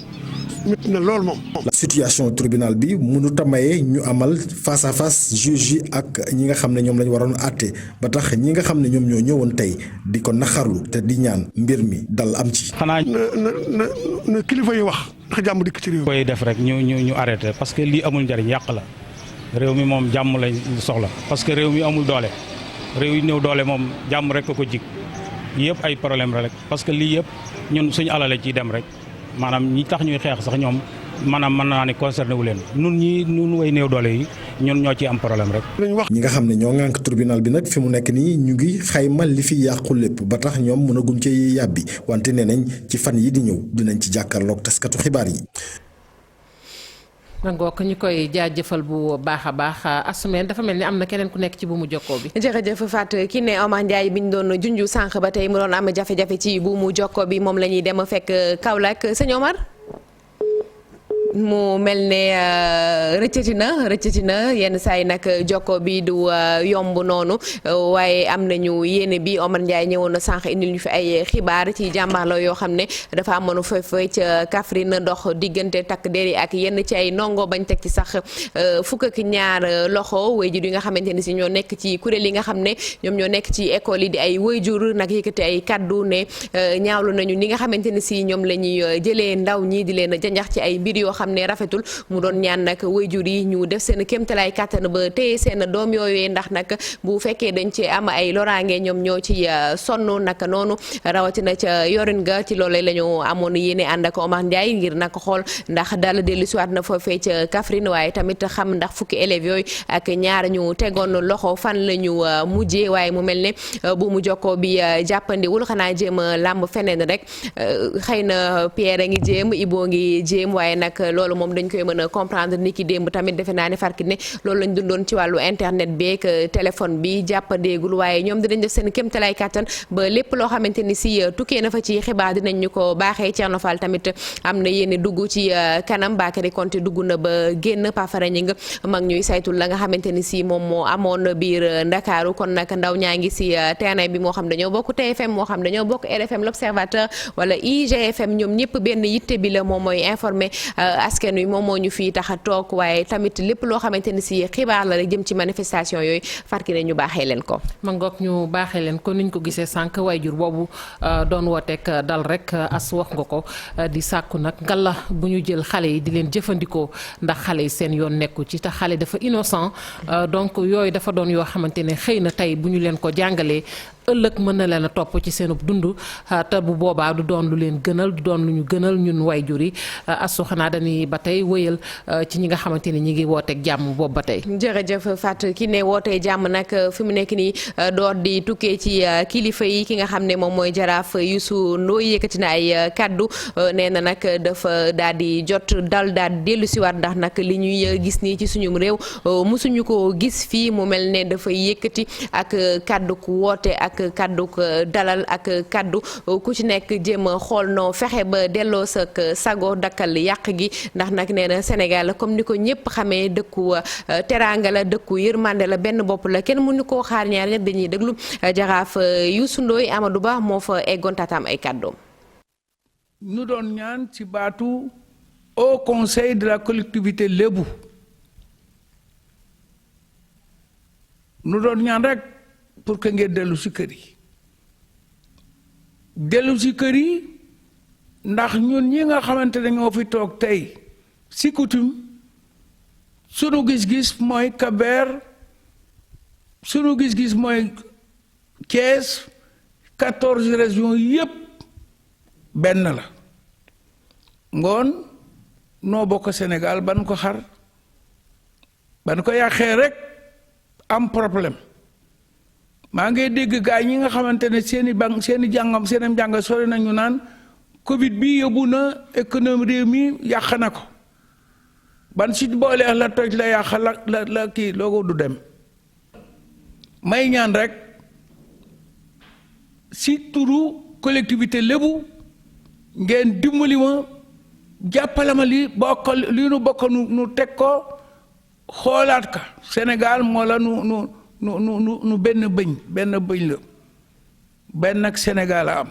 [SPEAKER 19] métti na lool moom.
[SPEAKER 17] la situation tribunal bi mënut a maye ñu amal face à face juge yi ak ñi nga xam ne ñoom lañ waroon àtte ba tax ñi nga xam ne ñoom ñoo ñëwoon tey di ko naxarlu te di ñaan mbir mi dal am ci.
[SPEAKER 18] xanaa
[SPEAKER 19] na kilifa yi wax ndax jàmm dikk ci réew mi.
[SPEAKER 18] koy def rek ñu arrêté parce que lii amul njariñ yàq la réew mi moom jàmm lañ soxla parce que réew mi amul doole réew yi néew doole moom jàmm rek ko jig yëpp ay problème rek parce que lii yëpp ñun suñu alale ciy dem rek. maanaam ñi tax ñuy xeex sax ñoom maanaam mën naa ne concerné wu leen nun way néew doole yi ñun ñoo ci am problème rek.
[SPEAKER 17] ñi nga xam ne ñoo ŋànk tribunal bi nag fi mu nekk nii ñu ngi xayma li fi yàqu lépp ba tax ñoom mën a gum ci yàbbi wante nee nañ ci fan yi di ñëw dinañ ci jàkkaarloog taskatu xibaar yi.
[SPEAKER 2] nangook ñu koy jaajëfal bu baax a baax asumeen dafa mel ni am na keneen ku nekk ci buumu jokkoo bi.
[SPEAKER 1] jërëjëf Fatou ki ne Omar Ndiaye bi ñu doon junju sànq ba tey mu doon am jafe-jafe ci buumu jokkoo bi moom la ñuy dem fekk Kaolack sëñ Omar. mu mel ne rëccati na yenn saa yi nag jokko bi du yomb noonu waaye am nañu yéene bi Omar Ndiaye ñëwoon na sànq indil ñu fi ay xibaar ci jàmbaarloo yoo xam ne dafa amoon foofu ca Kaffrine ndox diggante takk der yi ak yenn ci ay ndongo bañ teg ci sax fukk ak ñaar loxo waajur yi nga xamante ni si ñoo nekk ci kuréel yi nga xam ne ñoom ñoo nekk ci école yi di ay waajur nag yëkkati ay kaddu ne ñaawlu nañu ni nga xamante ni si ñoom la ñuy jëlee ndaw ñi di leen janjax ci ay mbir yoo xam ne rafetul mu doon ñaan nag waajur yi ñu def seen kéemtalaay kàttan ba téye seen doom yooyee ndax nag bu fekkee dañ ci am ay loraange ñoom ñoo ci sonn naka noonu rawatina ca yorin ga ci loolee la ñu amoon yéene ànd ak Omar Ndiaye ngir nag xool ndax daal dellu siwaat na foofee ca Kaffrine waaye tamit xam ndax fukki élèves yooyu ak ñaar ñu tegoon loxo fan la ñu mujjee waaye mu mel ne bu mu jokkoo bi jàppandiwul xanaa jéem a làmb feneen rek xëy na Pierre a ngi jéem Ibo ngi jéem waaye nag loolu moom dañ koy mën a comprendre ni ki démb tamit defe naa ne farki ne loolu lañ dundoon ci wàllu internet beeg téléphone bi jàppandeegul waaye ñoom dinañ def seen kéemtalaay kàttan ba lépp loo xamante ni si tukkee na fa ci xibaar dinañ ñu ko baaxee. Thierno Fall tamit am na yéene dugg ci kanam Bakary Konté dugg na ba génn Pafara ñi nga mag ñuy saytul la nga xamante ni si moom moo amoon biir Ndakaaru kon nag ndaw ñaa ngi si terrain bi moo xam dañoo bokk TFM moo xam dañoo bokk RFM l'Observateur wala IGFM ñoom ñëpp benn yitte bi la moom mooy informer askan wi moom moo ñu fii tax a toog waaye tamit lépp loo xamante ni si xibaar la rek jëm ci manifestation yooyu farki ne ñu baaxee leen ko.
[SPEAKER 2] ma ngoog ñu baaxee leen ko niñ ko gisee sànq waajur boobu doon wooteek dal rek as wax nga ko di sàkku nag ngalla bu ñu jël xale yi di leen jëfandikoo ndax xale yi seen yoon nekku ci te xale dafa innocent donc yooyu dafa doon yoo xamante ne xëy na tey bu ñu leen ko jàngalee ëllëg mën na leen a topp ci seenub dund te bu boobaa du doon lu leen gënal du doon lu ñu gënal ñun waajur yi asu xanaa dañuy ba tey wëyal ci ñi nga xamante ni ñi ngi wooteeg jàmm boobu ba tey.
[SPEAKER 1] jërëjëf Fatou ki ne wootee jàmm nag fi mu nekk nii door di tukkee ci kilifa yi ki nga xam ne moom mooy jaraaf Youssou Ndoye yëkkati na ay kaddu nee na nag dafa daal di jot daal di dellu siwaat ndax nag li ñuy gis nii ci suñu réew mosuñu ko gis fii mu mel ne dafa yëkkati ak kaddu ku woote ak kaddu dalal ak kaddu ku ci nekk jéem a xool noo fexe ba delloo sa sago dakkal yàq gi ndax nag nee na Sénégal comme ni ko ñëpp xamee dëkku teraanga la dëkku yërmande la benn bopp la kenn mënu koo xaar ñaar ñett dañuy déglu jaraaf Youssou Ndoye Amadou Ba moo fa eggoon tatam ay kaddoom.
[SPEAKER 20] ñu doon ñaan ci baatu au conseil de la collectivité lébu ñu doon ñaan rek pour que ngeen dellu ci kër yi dellu ci kër yi ndax ñun ñi nga xamante ne ñoo fi toog tey ci coutume sunu gis-gis mooy Cap-Vert sunu gis-gis mooy Thiès 14 régions yépp benn la ngoon noo bokk Sénégal ban ko xar ban ko yàqee rek am problème maa ngi dégg gaa ñi nga xamante ne seen i jàng sori nañu naan Covid bi yóbbu na économie réew mi yàq na ko ban si boolee la toj la yàq la kii loogo du dem may ñaan rek si turu collectivité lébu ngeen dimbali ma jàppale ma li nu bokk nu teg ko xoolaat ka Sénégal moo la nu benn bëñ la benn ak Sénégal a am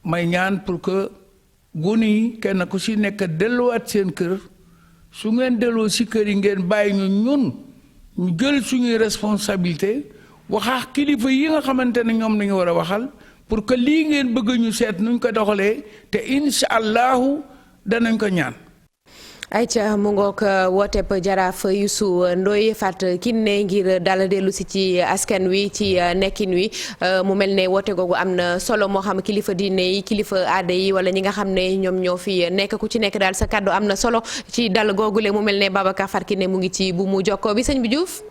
[SPEAKER 20] may ñaan pour que gune yi kenn ku si nekk delluwaat seen kër su ngeen delloo si kër yi ngeen bàyyi ñu jël suñuy responsabilité waxaax kilifa yi nga xamante ne ñoom nañu war a waxal pour que lii ngeen bëgg ñu seet nuñ ko doxalee te incha allahu danañ ko ñaan.
[SPEAKER 1] ayca mu ngoog wooteeb jaraaf Youssou Ndoye Fatou Kiné ngir dal dellu si ci askan wi ci nekkin wi mu mel ne woote googu am na solo moo xam kilifa diine yi kilifa aada yi wala ñi nga xam ne ñoom ñoo fi nekk ku ci nekk daal sa kàddu am na solo ci dal googule mu mel ne Babacar Fatou Kiné mu ngi ci bu mu jokkoo bi sëñ bi Diouf.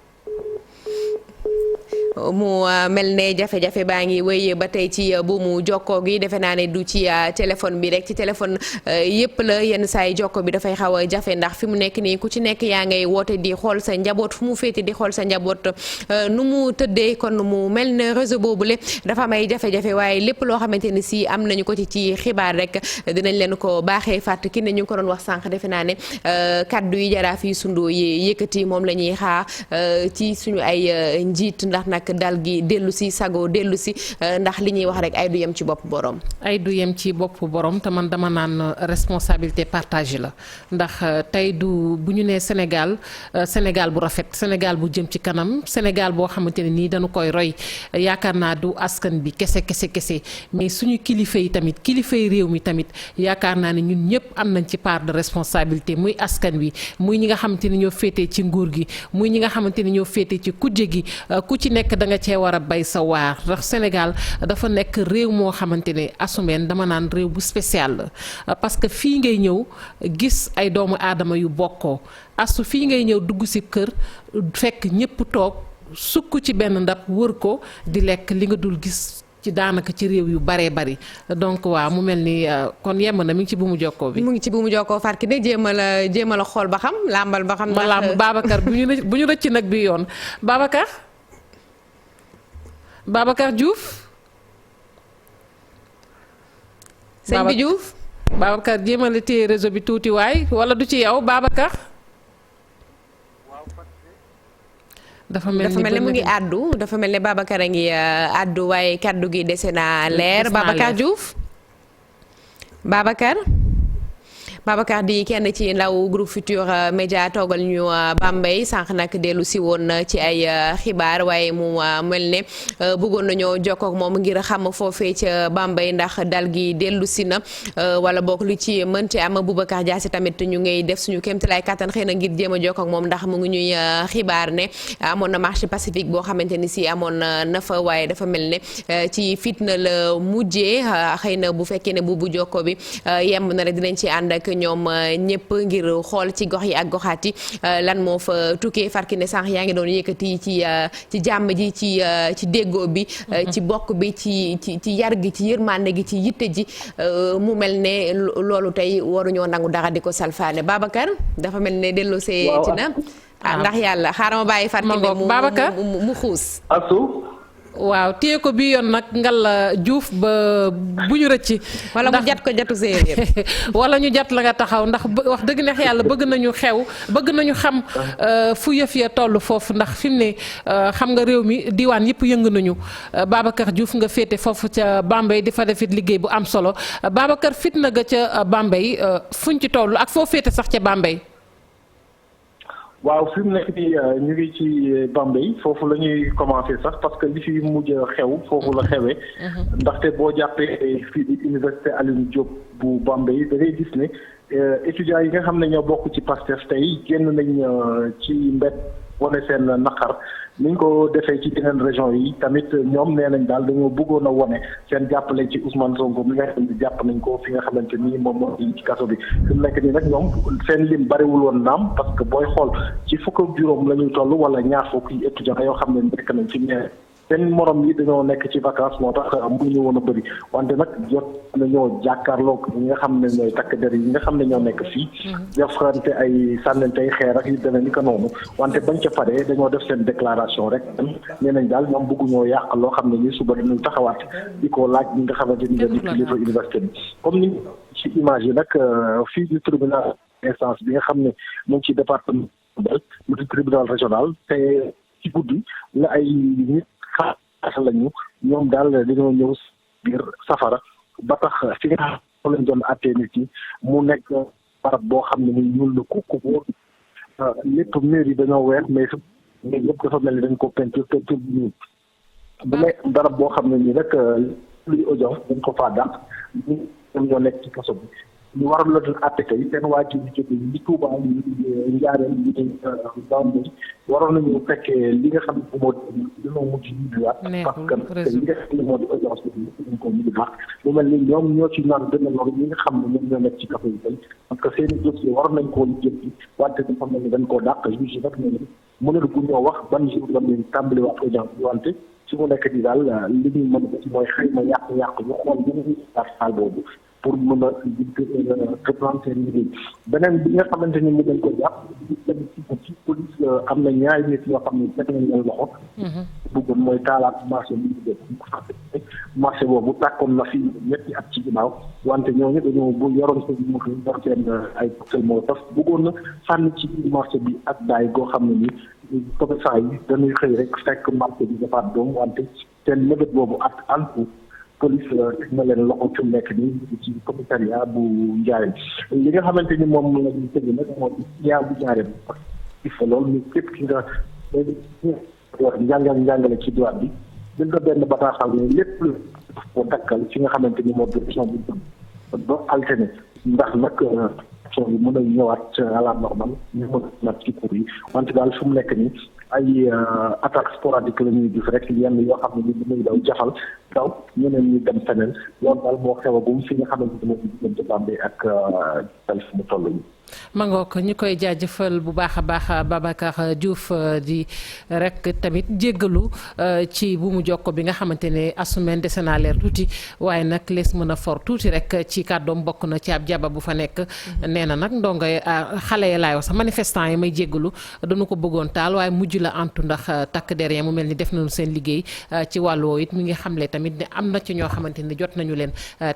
[SPEAKER 1] mu mel ne jafe-jafe baa ngi wéy ba tey ci buumu jokkoo gi defe naa ne du ci téléphone bi rek ci téléphone yépp la yenn saa yi jokkoo bi dafay xaw a jafe ndax fi mu nekk nii ku ci nekk yaa ngay woote di xool sa njaboot fu mu féete di xool sa njaboot nu mu tëddee kon mu mel ne réseau boobule dafa am ay jafe-jafe waaye lépp loo xamante ni si am nañu ko ci xibaar rek dinañ leen ko baaxee fàtt ki ne ñu ngi ko doon wax sànq defe naa ne kaddu yi jaraaf yi sundoo yi yëkkati moom la ñuy xaar ci suñu ay njiit ndax nag dal gi dellu si sago dellu si ndax li ñuy wax rek ay du yem ci bopp borom.
[SPEAKER 2] ay du yem ci bopp borom te man dama naan responsabilité partagée la ndax tey du bu ñu nee Sénégal bu rafet Sénégal bu jëm ci kanam Sénégal boo xamante ne nii dañu koy roy yaakaar naa du askan bi kese mais suñu kilifa yi tamit kilifa yi réew mi tamit yaakaar naa ne ñun ñëpp am nañ ci part de responsabilité muy askan wi muy ñi nga xamante ni ñoo féetee ci nguur gi muy ñi nga xamante ni ñoo féetee ci kujje gi ku ci nekk da nga cee war a bay sa waar ndax Sénégal dafa nekk réew moo xamante ne asumeen dama naan réew bu spécial la parce que fii ngay ñëw gis ay doomu aadama yu bokkoo asu fii ngay ñëw dugg ci kër fekk ñépp toog sukk ci benn ndab wër ko di lekk li nga dul gis ci daanaka ci réew yu baree bari donc waaw mu mel ni kon yemb na mi ngi ci buumu jokkoo bi.
[SPEAKER 1] mu ngi ci buumu jokkoo Fatou Kiné jéem a la xool ba xam làmbal ba xam.
[SPEAKER 2] ma làmb Babacar bu ñu rëcc nag bi yoon Babacar Diouf.
[SPEAKER 1] sëñ bi Diouf.
[SPEAKER 2] Babacar jéem a la téye réseau bi tuuti waay wala du ci yow Babacar. dafa mel ni
[SPEAKER 1] mu ngi àddu dafa mel ni Babacar a ngi àddu waaye kaddu gi dese naa leer. Babacar Diouf Babacar di kenn ci ndaw groupe Futur Média toogal ñu Bambey sànq nag dellu si woon ci ay xibaar waaye mu mel ne bëggoon nañoo jokkoo ak moom ngir xam foofee ca Bambey ndax dal gi dellu si na wala boog lu ci mënti am Boubacar Diassi tamit ñu ngay def suñu kéemtalaay kattan xëy na ngir jéem a jokkoo ak moom ndax mu ngi ñuy xibaar ne amoon na marché pacifique boo xamante ni si amoon na fa waaye dafa mel ne ci fitna la mujjee xëy na bu fekkee ne bu jokkoo bi yemb na rek dinañ ci ànd ak ñoom ñëpp ngir xool ci gox yi ak goxaat yi lan moo fa tukkee Fatou Kiné sànq yaa ngi doon yëkkati ci jàmm ji ci déggoo bi ci bokk bi ci yar gi ci yërmande gi ci yitte ji mu mel ne loolu tey waruñoo nangu dara di ko salfaane Babacar dafa mel ne delloo see ci na ndax yàlla xaaral ma bàyyi Fatou Kiné mu xuus
[SPEAKER 2] waaw téye ko bii yoon nag ngal Diouf ba bu ñu rëcc.
[SPEAKER 1] wala mu jat ko jatu séeréer.
[SPEAKER 2] wala ñu jat la nga taxaw ndax wax dëgg neex yàlla bëgg nañu bëgg nañu xam fu yëf ya toll foofu ndax fi mu ne xam nga réew mi diwaan yëpp yëngu nañu Babacar Diouf nga féete foofu ca Bambey di fa defit liggéey bu am solo Babacar fitna ga ca Bambey fuñ ci toll ak foo féete sax ca Bambey.
[SPEAKER 3] waaw fi mu nekk nii ñu ngi ci Bambey foofu la ñuy commencé sax parce que li fi mujj xew foofu la xewee. ndaxte boo jàppee fii di université Alioune Diop bu Bambey da ngay gis ne étudiants yi nga xam ne ñoo bokk ci Pastef tey génn nañ ci mbedd wane seen naqar ni ñu ko defee ci yeneen région yi tamit ñoom nee nañ daal dañoo bëggoon a wone seen jàppale ci Ousmane Sonko mi nga xam ne jàpp nañ ko fi nga xamante ni moom moo di ci kaso bi fi mu nekk nii nag ñoom seen lim bariwul woon naam parce que booy xool ci fukk ak juróom la ñuy toll wala ñaar fukk yi étudiants yoo xam ne nekk nañ fi mais seen morom yi dañoo nekk ci vacances moo tax mënuñu woon a bëri wante nag jot nañoo jàkkaarloog ñi nga xam ne ñooy takk der yi nga xam ne ñoo nekk fii defante ay sànnante ay xeer ak yu demee ni ko noonu wante bañ ca paree dañoo def seen déclaration rek nee nañ daal ñoom bëgguñoo yàq loo xam ne ni suba dañuy taxawaat di ko laaj ñi nga xamante ni di kilifa université bi comme ni ci image yi nag fii du tribunal instance bi nga xam ne mu ngi ci département mu di tribunal régional te ci guddi la ay nit xaas lañu ñoom daal dañoo ñëw biir safara ba tax fi nga xam lañ doon attee nit ñi mu nekk barab boo xam ne ni ñuul na kukku ko lépp mur yi dañoo weex mais yëpp dafa mel ni dañ ko peinture bu ñuul bu nekk barab boo xam ne nii rek luy audience dañ ko faa dàq ñoom ñoo nekk ci kaso bi ñu waroon la doon àtte tey seen waa ji ñu jóge ñi Tuuba ñi Njaareen ñi Bambey waroon nañu fekkee li nga xam ne moo dañoo mujj ñibbiwaat parce que li nga xam ne moo di audience bi dañ ko mujj baax lu mel ni ñoom ñoo ci naan gën a lor ñi nga xam ne ñoom ñoo nekk ci kaso yi tey parce que seen i dossier waroon nañ koo lijjanti wante dafa mel ni dañ koo dàq juge nag ne mënul bu ñoo wax ban jour la ñuy tàmbaliwaat audience bi wante su mu nekk di daal li ñuy mën a mooy xëy na yàqu-yàqu ñu xool ñu saal boobu pour mën a replanter liggéey beneen bi nga xamante ni mu dañ ko jàpp ci police am na ñaari nit yoo xam ne teg nañ leen loxo bëggoon mooy taalaat marché bi marché boobu tàkkoon na fi ñetti at ci ginnaaw wante ñooñu dañoo bu yoroon seen moto yor seen ay cocktail molotov bëggoon na sànni ci marché bi ak daay goo xam ne ni commerçant yi dañuy xëy rek fekk marché bi defaat doom wante seen mëbët boobu at antu police teg na leen loxo ci nekk nii ci commissariat bu Ndiarème li nga xamante ni moom la ñuy tëgg nag moo di yaa bu Ndiarème il faut loolu ñu képp ki nga war njàngale ci droit bi dañ ko benn bataaxal ne lépp ko dakkal ci nga xamante ni moo direction bu ba alterné ndax nag so yi mën a ñëwaat à la normale ñu mën a nag ci cours yi wante daal fu mu nekk nii ay attaque sporadique la ñuy gis rek yenn yoo xam ne ni dañuy daw jafal daw ñeneen ñi dem feneen loolu daal moo xewagum fi nga xamante ni moo di diggante Bambey ak Salif mu toll nii.
[SPEAKER 2] Mangook ñu koy jaajëfal bu baax a baax Babacar Diouf di rek tamit jéggalu ci bu mu jokko bi nga xamante ne asumeen dese naa leer tuuti waaye nag lees mën a for tuuti rek ci kàddoom bokk na ci ab jaba bu fa nekk nee na nag ndongo xale ya laay wax sax manifestant yi may jéggalu dañu ko bëggoon taal waaye mujj la antu ndax takk derrière mu mel ni def nañu seen liggéey ci wàllu woowu it mi ngi xamle tamit ne am na ci ñoo xamante ni jot nañu leen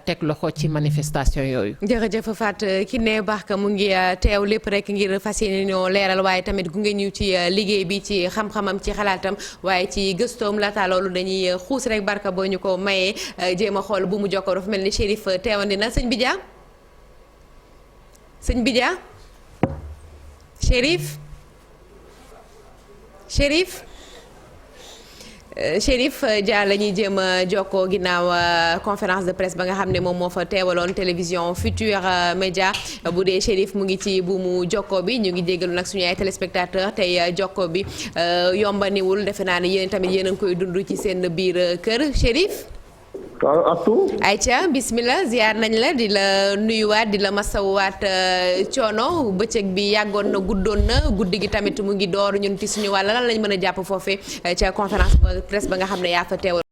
[SPEAKER 2] teg loxo ci manifestation yooyu.
[SPEAKER 1] jërëjëf Fatou Kiné Barka mu ngi teew lépp rek ngir fas yéene ñoo leeral waaye tamit gunge ñu ci liggéey bi ci xam-xamam ci xalaatam waaye ci gëstoom laata loolu dañuy xuus rek Barka boo ñu ko mayee jéem a xool bu mu jokkoo dafa mel ni Chérif teewandi na sëñ Bidia sëñ Bidia Chérif Dia la ñuy jéem a jokkoo ginnaaw conférence de presse ba nga xam ne moom moo fa teewaloon télévision Futurs Médias bu dee Chérif mu ngi ci bu mu jokkoo bi ñu ngi jéggalu nag suñu ay téléspectateurs tey jokkoo bi yombaniwul defe naa ne yéen tamit yéen a ngi koy dund ci seen biir kër Chérif.
[SPEAKER 6] waaw Astou.
[SPEAKER 1] ayca bismillah ziar nañ la di la nuyuwaat di la masawuwaat coono bëccëg bi yàggoon na guddoon na guddi gi tamit mu ngi door ñun ci suñu wàll lan lañ mën a jàpp foofee ca conférence presse ba nga xam ne yaa fa teewal.